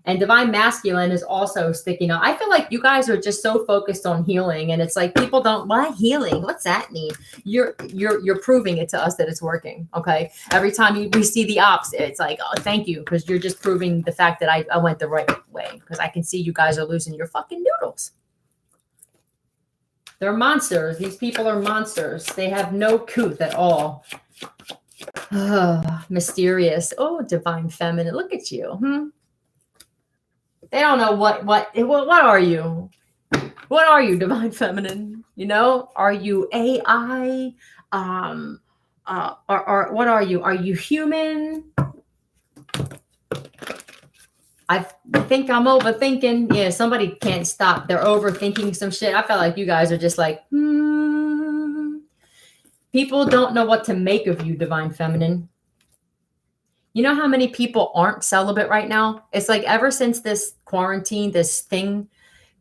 S1: And divine masculine is also sticking out. I feel like you guys are just so focused on healing, and it's like people don't. Why healing? What's that mean? You're proving it to us that it's working. Okay. Every time we see the opposite, it's like, oh, thank you, because you're just proving the fact that I went the right way. Because I can see you guys are losing your fucking noodles. They're monsters. These people are monsters. They have no couth at all. Mysterious. Oh, divine feminine. Look at you. They don't know what are you? What are you, divine feminine? You know, are you AI? Or what are you? Are you human? I think I'm overthinking. Yeah, somebody can't stop. They're overthinking some shit. I felt like you guys are just like, People don't know what to make of you, divine feminine. You know how many people aren't celibate right now? It's like ever since this quarantine, this thing,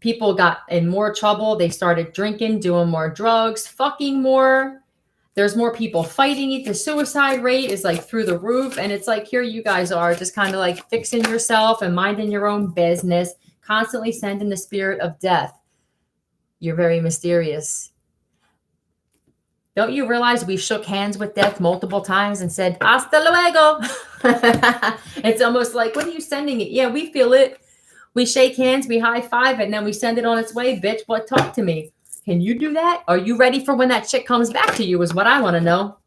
S1: people got in more trouble. They started drinking, doing more drugs, fucking more. There's more people fighting it. The suicide rate is like through the roof. And it's like, here you guys are just kind of like fixing yourself and minding your own business, constantly sending the spirit of death. You're very mysterious. Don't you realize we shook hands with death multiple times and said, hasta luego? It's almost like, what are you sending it? Yeah, we feel it. We shake hands, we high five it, and then we send it on its way. Bitch, what? Talk to me. Can you do that? Are you ready for when that shit comes back to you is what I want to know.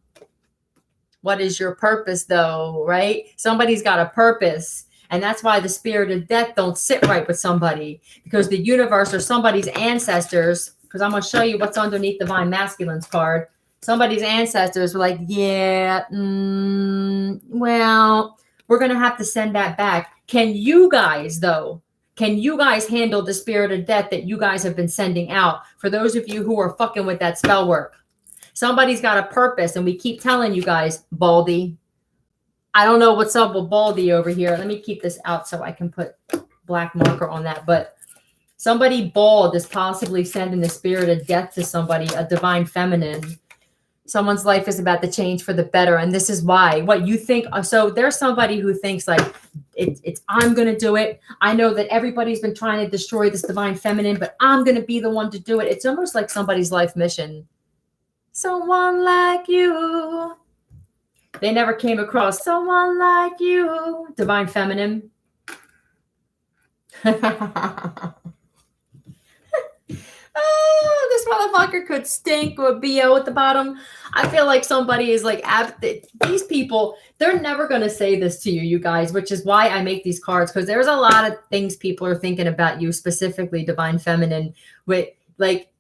S1: What is your purpose though, right? Somebody's got a purpose. And that's why the spirit of death don't sit right with somebody, because the universe or somebody's ancestors, because I'm going to show you what's underneath divine masculine's card. Somebody's ancestors were like, yeah, well, we're going to have to send that back. Can you guys, though, can you guys handle the spirit of death that you guys have been sending out? For those of you who are fucking with that spell work, somebody's got a purpose, and we keep telling you guys, Baldy. I don't know what's up with Baldy over here. Let me keep this out so I can put black marker on that. But somebody bald is possibly sending the spirit of death to somebody, a divine feminine. Someone's life is about to change for the better. And this is why. What you think. So there's somebody who thinks like it's I'm going to do it. I know that everybody's been trying to destroy this divine feminine, but I'm going to be the one to do it. It's almost like somebody's life mission. Someone like you. They never came across someone like you, divine feminine. Oh, this motherfucker could stink with BO at the bottom. I feel like somebody is like, these people, they're never going to say this to you, you guys, which is why I make these cards, because there's a lot of things people are thinking about you, specifically divine feminine, with like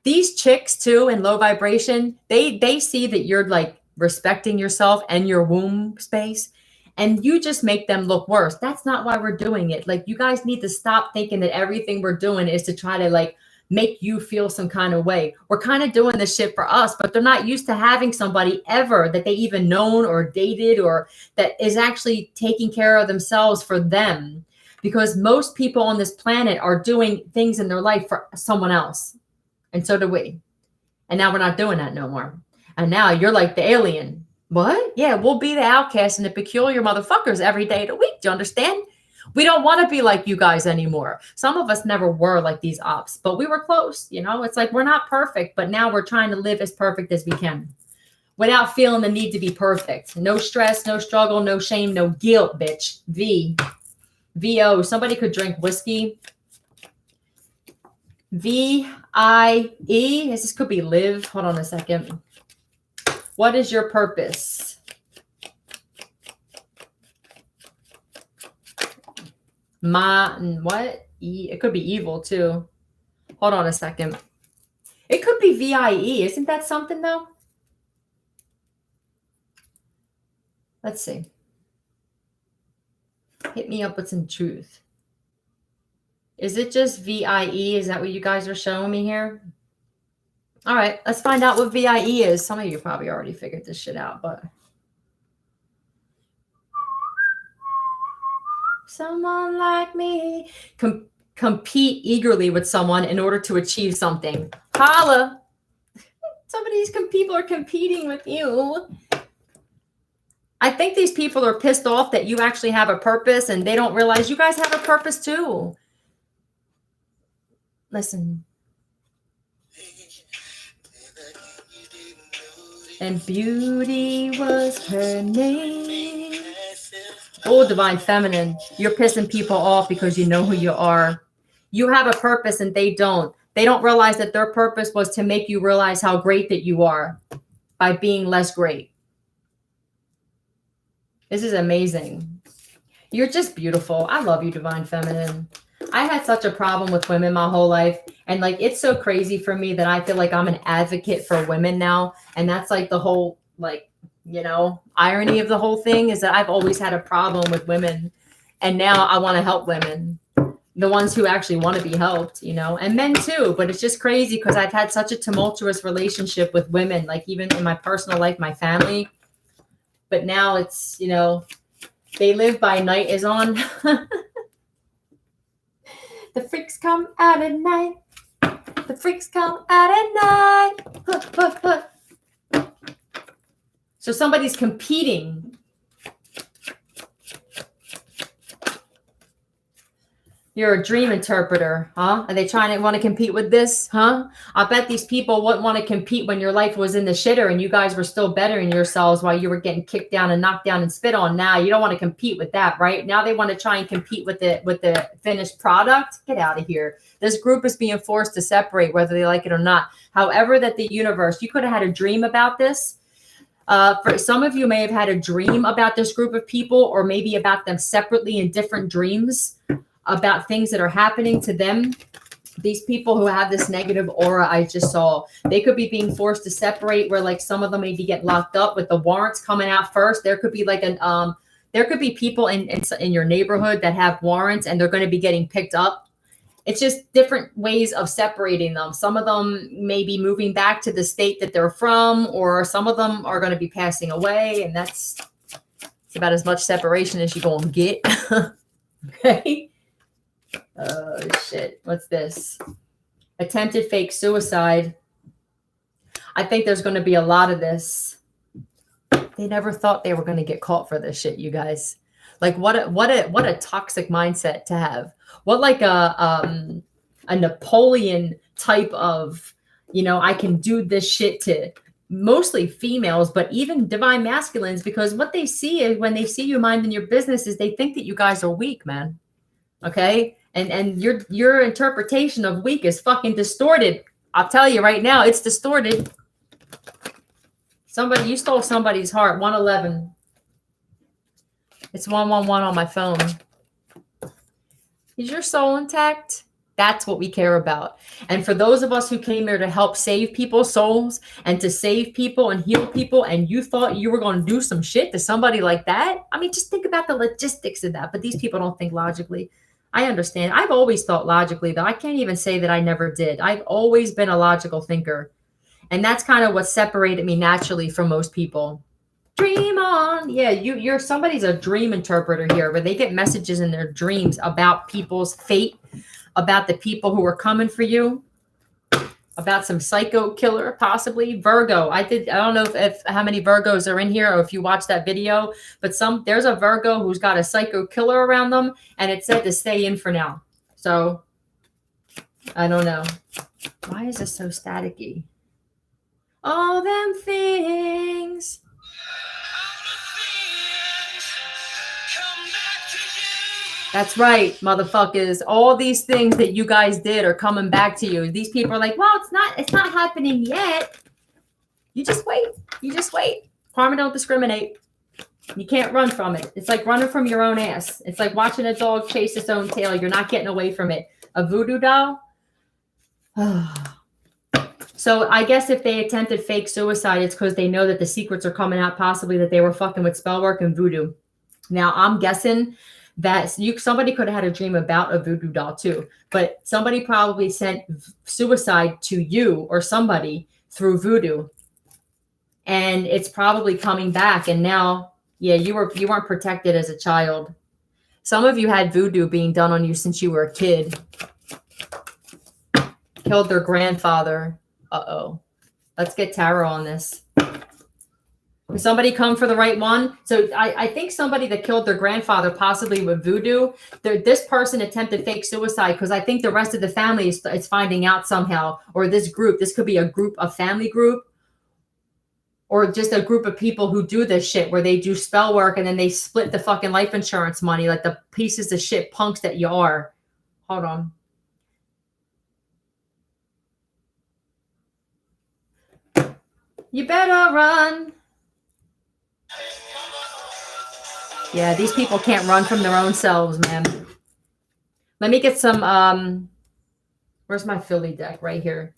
S1: these chicks too in low vibration. They see that you're like respecting yourself and your womb space, and you just make them look worse. That's not why we're doing it. Like, you guys need to stop thinking that everything we're doing is to try to like make you feel some kind of way. We're kind of doing this shit for us, but they're not used to having somebody ever that they even known or dated or that is actually taking care of themselves for them. Because most people on this planet are doing things in their life for someone else. And so do we. And now we're not doing that no more. And now you're like the alien. What? Yeah, we'll be the outcasts and the peculiar motherfuckers every day of the week. Do you understand? We don't want to be like you guys anymore. Some of us never were like these ops, but we were close. You know, it's like we're not perfect, but now we're trying to live as perfect as we can without feeling the need to be perfect. No stress, no struggle, no shame, no guilt, bitch. VO. Somebody could drink whiskey. VIE. This could be live. Hold on a second. What is your purpose? What? It could be evil too. Hold on a second. It could be VIE. Isn't that something though? Let's see. Hit me up with some truth. Is it just VIE? Is that what you guys are showing me here? All right, let's find out what VIE is. Some of you probably already figured this shit out, but someone like me. Compete eagerly with someone in order to achieve something. Holla. Some of these people are competing with you. I think these people are pissed off that you actually have a purpose and they don't realize you guys have a purpose too. Listen. And beauty was her name. Oh, divine feminine. You're pissing people off because you know who you are. You have a purpose and they don't. They don't realize that their purpose was to make you realize how great that you are by being less great. This is amazing. You're just beautiful. I love you, divine feminine. I had such a problem with women my whole life. And like, it's so crazy for me that I feel like I'm an advocate for women now. And that's like the whole, like, you know, irony of the whole thing is that I've always had a problem with women. And now I want to help women, the ones who actually want to be helped, you know, and men too. But it's just crazy because I've had such a tumultuous relationship with women, like even in my personal life, my family. But now it's, you know, They Live by Night is on. The freaks come out at night. The freaks come out at night. So somebody's competing. You're a dream interpreter, huh? Are they trying to want to compete with this, huh? I bet these people wouldn't want to compete when your life was in the shitter and you guys were still bettering yourselves while you were getting kicked down and knocked down and spit on. Now you don't want to compete with that, right? Now they want to try and compete with the finished product. Get out of here. This group is being forced to separate whether they like it or not. However, that the universe, you could have had a dream about this. For some of you may have had a dream about this group of people or maybe about them separately in different dreams, about things that are happening to them. These people who have this negative aura I just saw, they could be being forced to separate where like some of them maybe get locked up with the warrants coming out first. There could be like there could be people in your neighborhood that have warrants and they're going to be getting picked up. It's just different ways of separating them. Some of them may be moving back to the state that they're from, or some of them are going to be passing away. And it's about as much separation as you're going to get. Okay. Oh, shit. What's this? Attempted fake suicide. I think there's going to be a lot of this. They never thought they were going to get caught for this shit, you guys. Like what a toxic mindset to have. What like a Napoleon type of, I can do this shit to mostly females, but even divine masculines, because what they see is when they see you minding your business is they think that you guys are weak, man. Okay? And your interpretation of weak is fucking distorted. I'll tell you right now, it's distorted. You stole somebody's heart. 111. It's 111 on my phone. Is your soul intact? That's what we care about. And for those of us who came here to help save people's souls and to save people and heal people, and you thought you were going to do some shit to somebody like that, I mean, just think about the logistics of that. But these people don't think logically. I understand. I've always thought logically, though. I can't even say that I never did. I've always been a logical thinker. And that's kind of what separated me naturally from most people. Dream on. Yeah, you're somebody's a dream interpreter here, where they get messages in their dreams about people's fate, about the people who are coming for you, about some psycho killer, possibly Virgo. I don't know if how many Virgos are in here, or if you watched that video, but there's a Virgo who's got a psycho killer around them, and it said to stay in for now. So I don't know. Why is this so staticky? All them things. That's right, motherfuckers. All these things that you guys did are coming back to you. These people are like, well, it's not happening yet. You just wait. You just wait. Karma don't discriminate. You can't run from it. It's like running from your own ass. It's like watching a dog chase its own tail. You're not getting away from it. A voodoo doll? So I guess if they attempted fake suicide, it's because they know that the secrets are coming out, possibly that they were fucking with spell work and voodoo. Now, I'm guessing that somebody could have had a dream about a voodoo doll too, but somebody probably sent suicide to you or somebody through voodoo, and it's probably coming back. And now, yeah, you weren't protected as a child. Some of you had voodoo being done on you since you were a kid. Killed their grandfather. Uh-oh. Let's get tarot on this. Did somebody come for the right one? So I think somebody that killed their grandfather, possibly with voodoo, this person attempted fake suicide because I think the rest of the family is finding out somehow, or this could be a family group, or just a group of people who do this shit where they do spell work and then they split the fucking life insurance money like the pieces of shit punks that you are. Hold on. You better run. Yeah, these people can't run from their own selves, man. Let me get some, where's my Philly deck? Right here.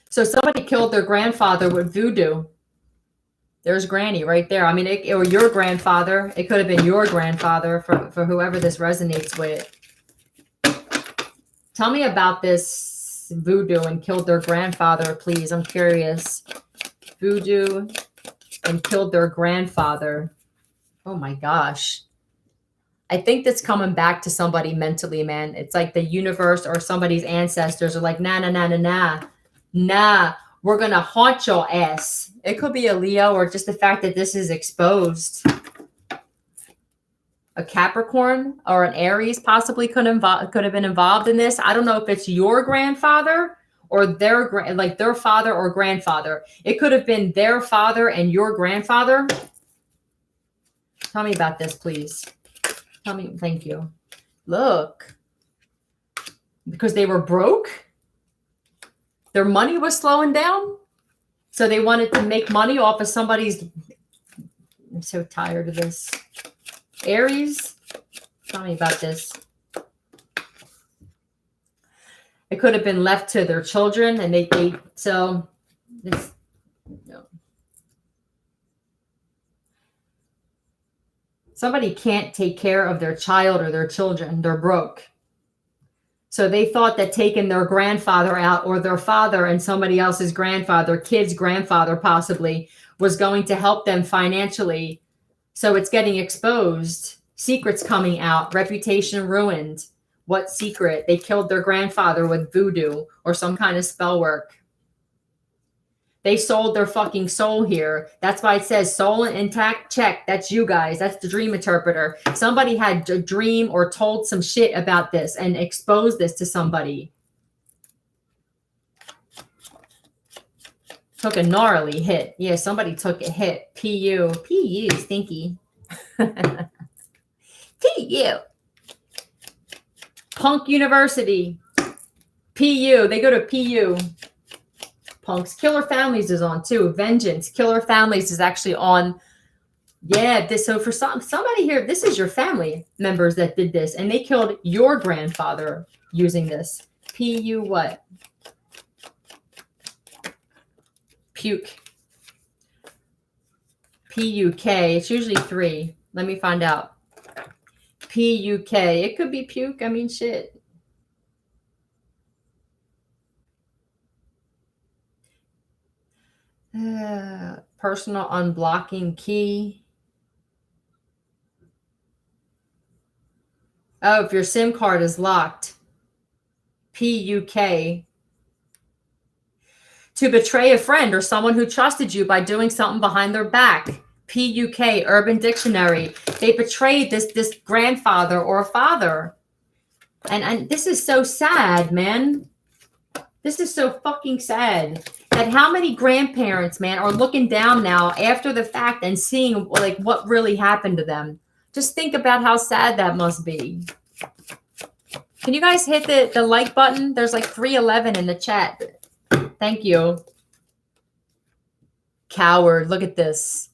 S1: So somebody killed their grandfather with voodoo. There's Granny right there. I mean, or your grandfather. It could have been your grandfather for whoever this resonates with. Tell me about this voodoo and killed their grandfather, please. I'm curious. Voodoo and killed their grandfather. Oh my gosh. I think that's coming back to somebody mentally, man. It's like the universe or somebody's ancestors are like, nah, we're going to haunt your ass. It could be a Leo, or just the fact that this is exposed. A Capricorn or an Aries possibly could have been involved in this. I don't know if it's your grandfather or their father or grandfather. It could have been their father and your grandfather. Tell me about this, please. Tell me. Thank you. Look. Because they were broke. Their money was slowing down. So they wanted to make money off of somebody's. I'm so tired of this. Aries. Tell me about this. It could have been left to their children, and so this. No. Somebody can't take care of their child or their children. They're broke. So they thought that taking their grandfather out, or their father and somebody else's grandfather, kid's grandfather possibly, was going to help them financially. So it's getting exposed. Secrets coming out. Reputation ruined. What secret? They killed their grandfather with voodoo or some kind of spell work. They sold their fucking soul here. That's why it says soul intact, check. That's you guys. That's the dream interpreter. Somebody had a dream or told some shit about this and exposed this to somebody. Took a gnarly hit. Yeah, somebody took a hit. PU. PU, stinky. PU. Punk University. PU. They go to PU. Punks. Killer Families is on too. Vengeance. Killer Families is actually on. Yeah, this. So for somebody here, this is your family members that did this, and they killed your grandfather using this. PU what? Puke. PUK. It's usually 3. Let me find out. PUK. It could be puke. I mean, shit. Personal unblocking key. Oh, if your SIM card is locked. PUK. To betray a friend or someone who trusted you by doing something behind their back. PUK, Urban Dictionary. They betrayed this grandfather or father. And this is so sad, man. This is so fucking sad. That how many grandparents, man, are looking down now after the fact and seeing like what really happened to them. Just think about how sad that must be. Can you guys hit the like button? There's like 311 in the chat. Thank you. Coward. Look at this.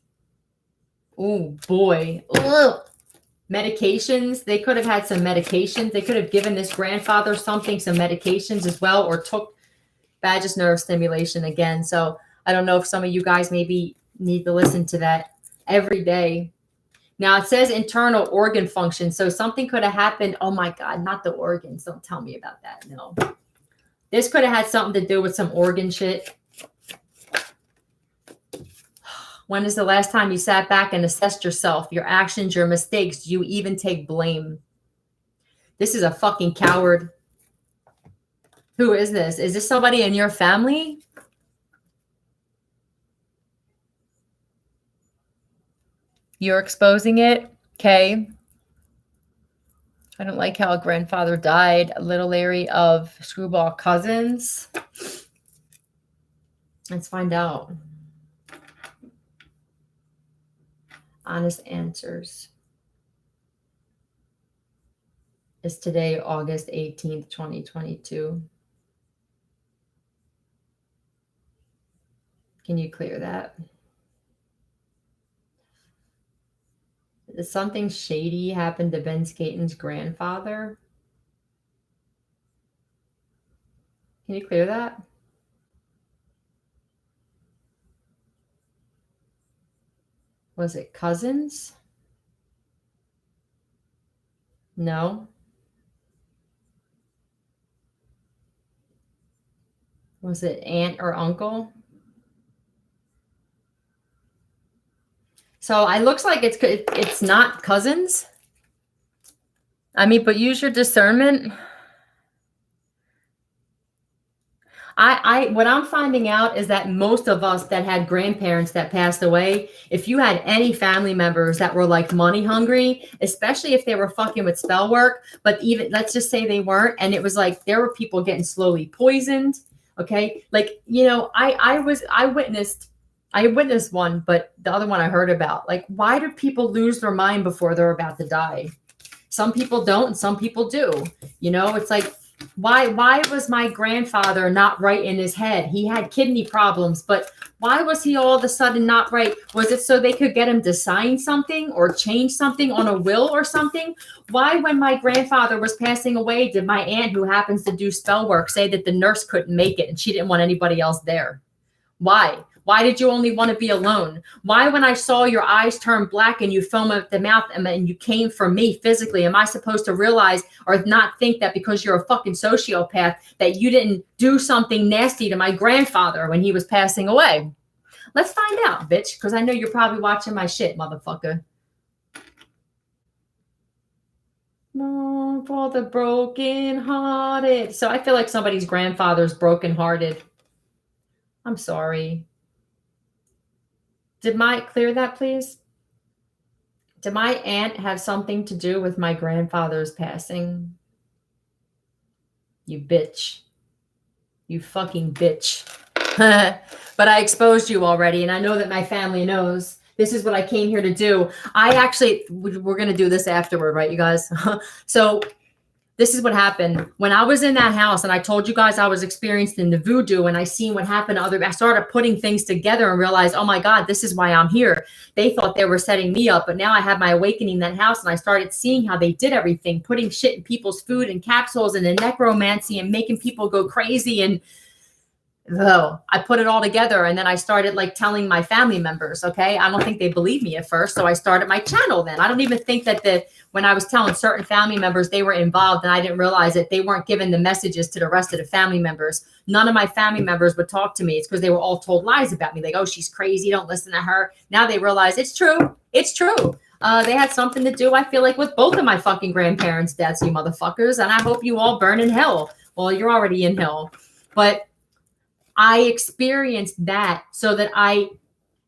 S1: Oh, boy. Ugh. Medications. They could have had some medications. They could have given this grandfather some medications as well, or took vagus nerve stimulation again. So I don't know if some of you guys maybe need to listen to that every day. Now it says internal organ function. So something could have happened. Oh my God, not the organs. Don't tell me about that. No. This could have had something to do with some organ shit. When is the last time you sat back and assessed yourself, your actions, your mistakes? Do you even take blame? This is a fucking coward. Who is this? Is this somebody in your family? You're exposing it? Okay. I don't like how a grandfather died. Little Larry of Screwball Cousins. Let's find out. Honest answers. Is today August 18th, 2022. Can you clear that? Did something shady happen to Ben Skaten's grandfather? Can you clear that? Was it cousins? No. Was it aunt or uncle? So it looks like it's not cousins. I mean, but use your discernment. What I'm finding out is that most of us that had grandparents that passed away, if you had any family members that were like money hungry, especially if they were fucking with spell work, but even let's just say they weren't, and it was like there were people getting slowly poisoned. Okay, like I witnessed one, but the other one I heard about. Like, why do people lose their mind before they're about to die? Some people don't, and some people do. You know, it's like, why was my grandfather not right in his head? He had kidney problems, but why was he all of a sudden not right? Was it so they could get him to sign something or change something on a will or something? Why, when my grandfather was passing away, did my aunt, who happens to do spell work, say that the nurse couldn't make it and she didn't want anybody else there? Why? Why did you only want to be alone? Why, when I saw your eyes turn black and you foam at the mouth and you came for me physically, am I supposed to realize or not think that because you're a fucking sociopath that you didn't do something nasty to my grandfather when he was passing away? Let's find out, bitch, because I know you're probably watching my shit, motherfucker. No, for the broken-hearted. So I feel like somebody's grandfather's broken-hearted. I'm sorry. clear that, please? Did my aunt have something to do with my grandfather's passing? You bitch. You fucking bitch. But I exposed you already, and I know that my family knows. This is what I came here to do. We're going to do this afterward, right, you guys? So this is what happened. When I was in that house and I told you guys I was experiencing the voodoo and I seen what happened to I started putting things together and realized, oh my God, this is why I'm here. They thought they were setting me up, but now I had my awakening in that house and I started seeing how they did everything, putting shit in people's food and capsules and the necromancy and making people go crazy. And I put it all together and then I started like telling my family members, okay, I don't think they believed me at first. So I started my channel then. I don't even think that when I was telling certain family members they were involved and I didn't realize that they weren't giving the messages to the rest of the family members. None of my family members would talk to me. It's because they were all told lies about me. Like, oh, she's crazy. Don't listen to her. Now they realize it's true. It's true. They had something to do, I feel like, with both of my fucking grandparents' deaths, you motherfuckers. And I hope you all burn in hell. Well, you're already in hell. But I experienced that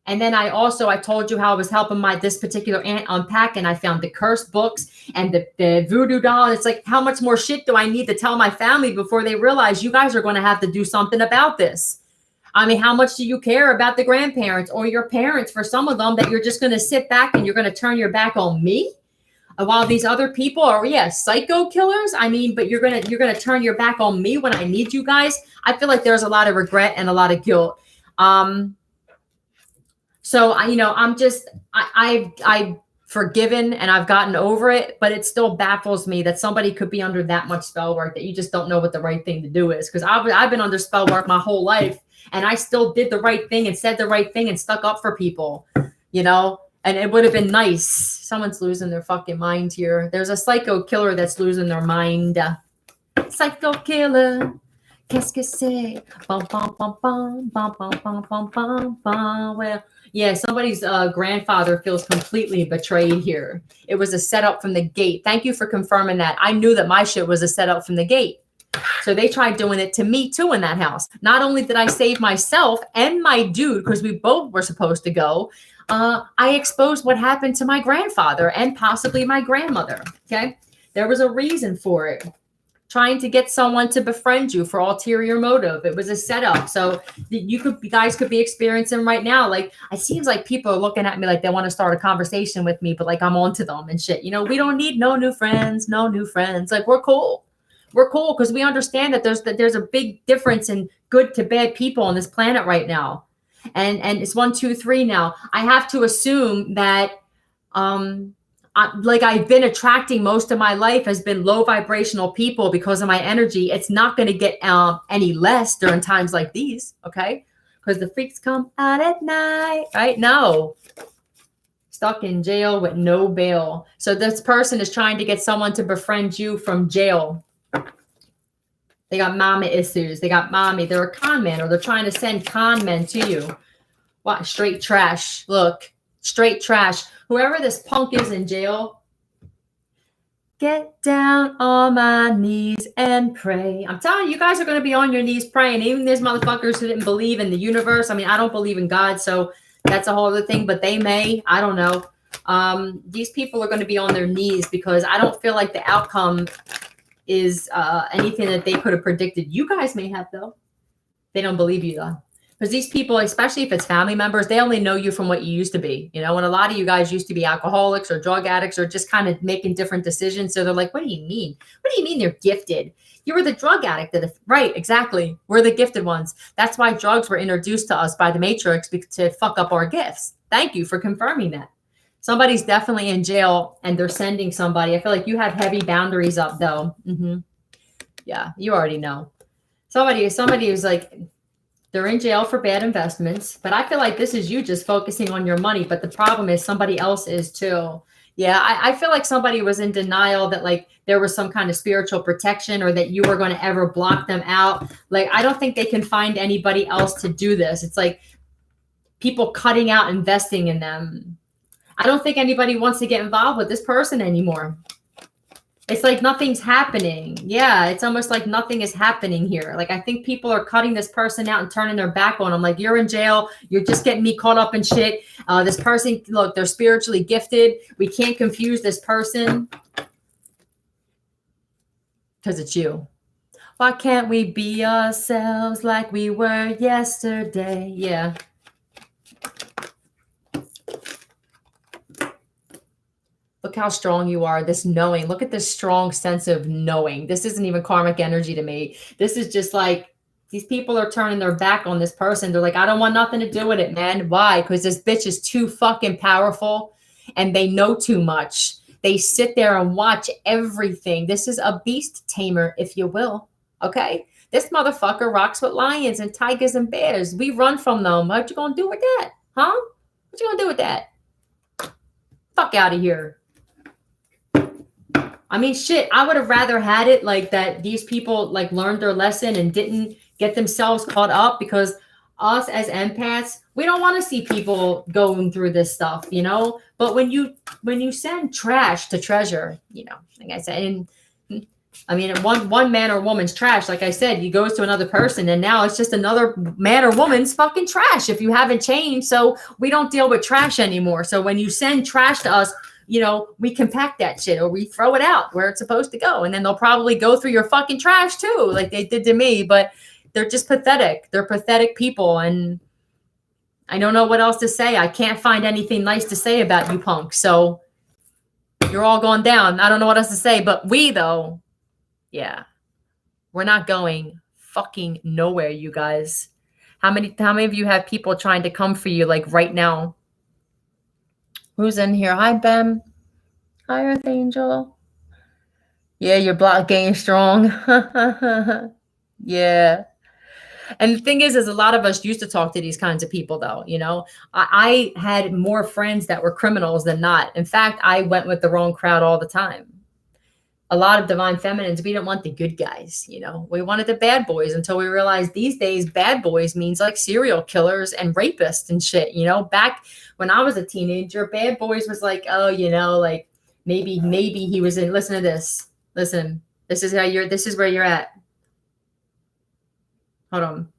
S1: and then I told you how I was helping this particular aunt unpack, and I found the curse books and the voodoo doll. And it's like, how much more shit do I need to tell my family before they realize you guys are going to have to do something about this? I mean, how much do you care about the grandparents or your parents for some of them that you're just going to sit back and you're going to turn your back on me? While these other people are, psycho killers. I mean, but you're gonna turn your back on me when I need you guys. I feel like there's a lot of regret and a lot of guilt. So I've forgiven and I've gotten over it, but it still baffles me that somebody could be under that much spell work that you just don't know what the right thing to do is. Because I've been under spell work my whole life, and I still did the right thing and said the right thing and stuck up for people, And it would have been nice. Someone's losing their fucking mind here. There's a psycho killer that's losing their mind. Psycho killer. Qu'est-ce que c'est? Bum, bum, bum, bum, bum, bum, bum, bum, bum, bum. Well, yeah, somebody's grandfather feels completely betrayed here. It was a setup from the gate. Thank you for confirming that. I knew that my shit was a setup from the gate. So they tried doing it to me too in that house. Not only did I save myself and my dude, because we both were supposed to go, I exposed what happened to my grandfather and possibly my grandmother. Okay. There was a reason for it. Trying to get someone to befriend you for ulterior motive. It was a setup. So you guys could be experiencing right now. Like, it seems like people are looking at me like they want to start a conversation with me, but like I'm on to them and shit. We don't need no new friends. Like, we're cool. We're cool because we understand that there's a big difference in good to bad people on this planet right now. And it's 1, 2, 3 now. I have to assume that like I've been attracting most of my life has been low vibrational people because of my energy. It's not going to get any less during times like these, okay? Because the freaks come out at night, right? No. Stuck in jail with no bail. So this person is trying to get someone to befriend you from jail. They got mama issues. They got mommy. They're a con man, or they're trying to send con men to you. What? Straight trash. Look, straight trash. Whoever this punk is in jail, get down on my knees and pray. I'm telling you, you guys are going to be on your knees praying. Even these motherfuckers who didn't believe in the universe. I mean, I don't believe in God, so that's a whole other thing, but they may. I don't know. These people are going to be on their knees because I don't feel like the outcome is anything that they could have predicted. You guys may have, though. They don't believe you, though. Because these people, especially if it's family members, they only know you from what you used to be. And a lot of you guys used to be alcoholics or drug addicts or just kind of making different decisions. So they're like, what do you mean? What do you mean they're gifted? You were the drug addict. Right, exactly. We're the gifted ones. That's why drugs were introduced to us by the Matrix to fuck up our gifts. Thank you for confirming that. Somebody's definitely in jail and they're sending somebody. I feel like you have heavy boundaries up, though. Yeah, you already know. Somebody who's like, they're in jail for bad investments, but I feel like this is you just focusing on your money. But the problem is somebody else is too. Yeah, I feel like somebody was in denial that like there was some kind of spiritual protection or that you were going to ever block them out. Like, I don't think they can find anybody else to do this. It's like people cutting out investing in them. I don't think anybody wants to get involved with this person anymore. It's like nothing's happening. Yeah, it's almost like nothing is happening here. Like, I think people are cutting this person out and turning their back on them. Like, you're in jail. You're just getting me caught up in shit. This person, look, they're spiritually gifted. We can't confuse this person because it's you. Why can't we be ourselves like we were yesterday? Yeah. Look how strong you are, this knowing. Look at this strong sense of knowing. This isn't even karmic energy to me. This is just like, these people are turning their back on this person. They're like, I don't want nothing to do with it, man. Why? Because this bitch is too fucking powerful and they know too much. They sit there and watch everything. This is a beast tamer, if you will. Okay? This motherfucker rocks with lions and tigers and bears. We run from them. What you gonna do with that? Huh? What you gonna do with that? Fuck out of here. I mean, shit, I would have rather had it like that these people like learned their lesson and didn't get themselves caught up, because us as empaths, we don't want to see people going through this stuff, you know? But when you send trash to treasure, you know, like I said, and I mean, one man or woman's trash, like I said, he goes to another person and now it's just another man or woman's fucking trash if you haven't changed. So we don't deal with trash anymore. So when you send trash to us, you know, we compact that shit or we throw it out where it's supposed to go. And then they'll probably go through your fucking trash too, like they did to me. But they're just pathetic. They're pathetic people. And I don't know what else to say. I can't find anything nice to say about you punks. So you're all going down. I don't know what else to say. But we, though, yeah, we're not going fucking nowhere, you guys. How many of you have people trying to come for you like right now? Who's in here? Hi, Bem. Hi, Earth Angel. Yeah, your block getting strong. Yeah. And the thing is a lot of us used to talk to these kinds of people, though. You know, I had more friends that were criminals than not. In fact, I went with the wrong crowd all the time. A lot of divine feminines, we didn't want the good guys, you know, we wanted the bad boys, until we realized these days bad boys means like serial killers and rapists and shit. You know, back when I was a teenager, bad boys was like, oh, you know, like maybe he was in, listen to this. Listen, this is where you're at. Hold on.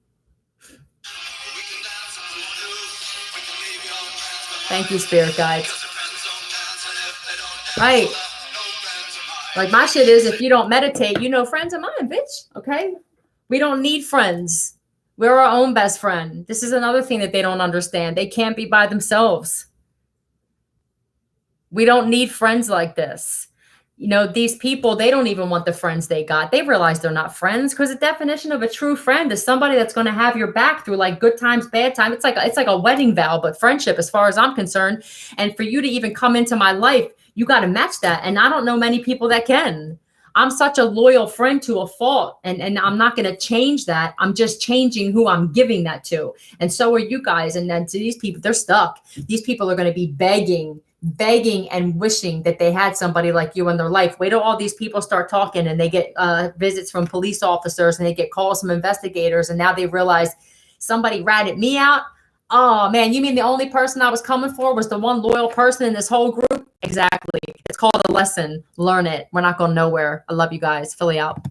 S1: Thank you, spirit guides. Right. Like my shit is, if you don't meditate, you know, friends of mine, bitch. Okay. We don't need friends. We're our own best friend. This is another thing that they don't understand. They can't be by themselves. We don't need friends like this. You know, these people, they don't even want the friends they got. They realize they're not friends, because the definition of a true friend is somebody that's going to have your back through like good times, bad times. It's like a wedding vow, but friendship, as far as I'm concerned. And for you to even come into my life, you got to match that. And I don't know many people that can. I'm such a loyal friend to a fault. And I'm not going to change that. I'm just changing who I'm giving that to. And so are you guys. And then to these people, they're stuck. These people are going to be begging and wishing that they had somebody like you in their life. Wait till all these people start talking and they get visits from police officers and they get calls from investigators. And now they realize somebody ratted me out. Oh man, you mean the only person I was coming for was the one loyal person in this whole group? Exactly. It's called a lesson. Learn it. We're not going nowhere. I love you guys. Philly out.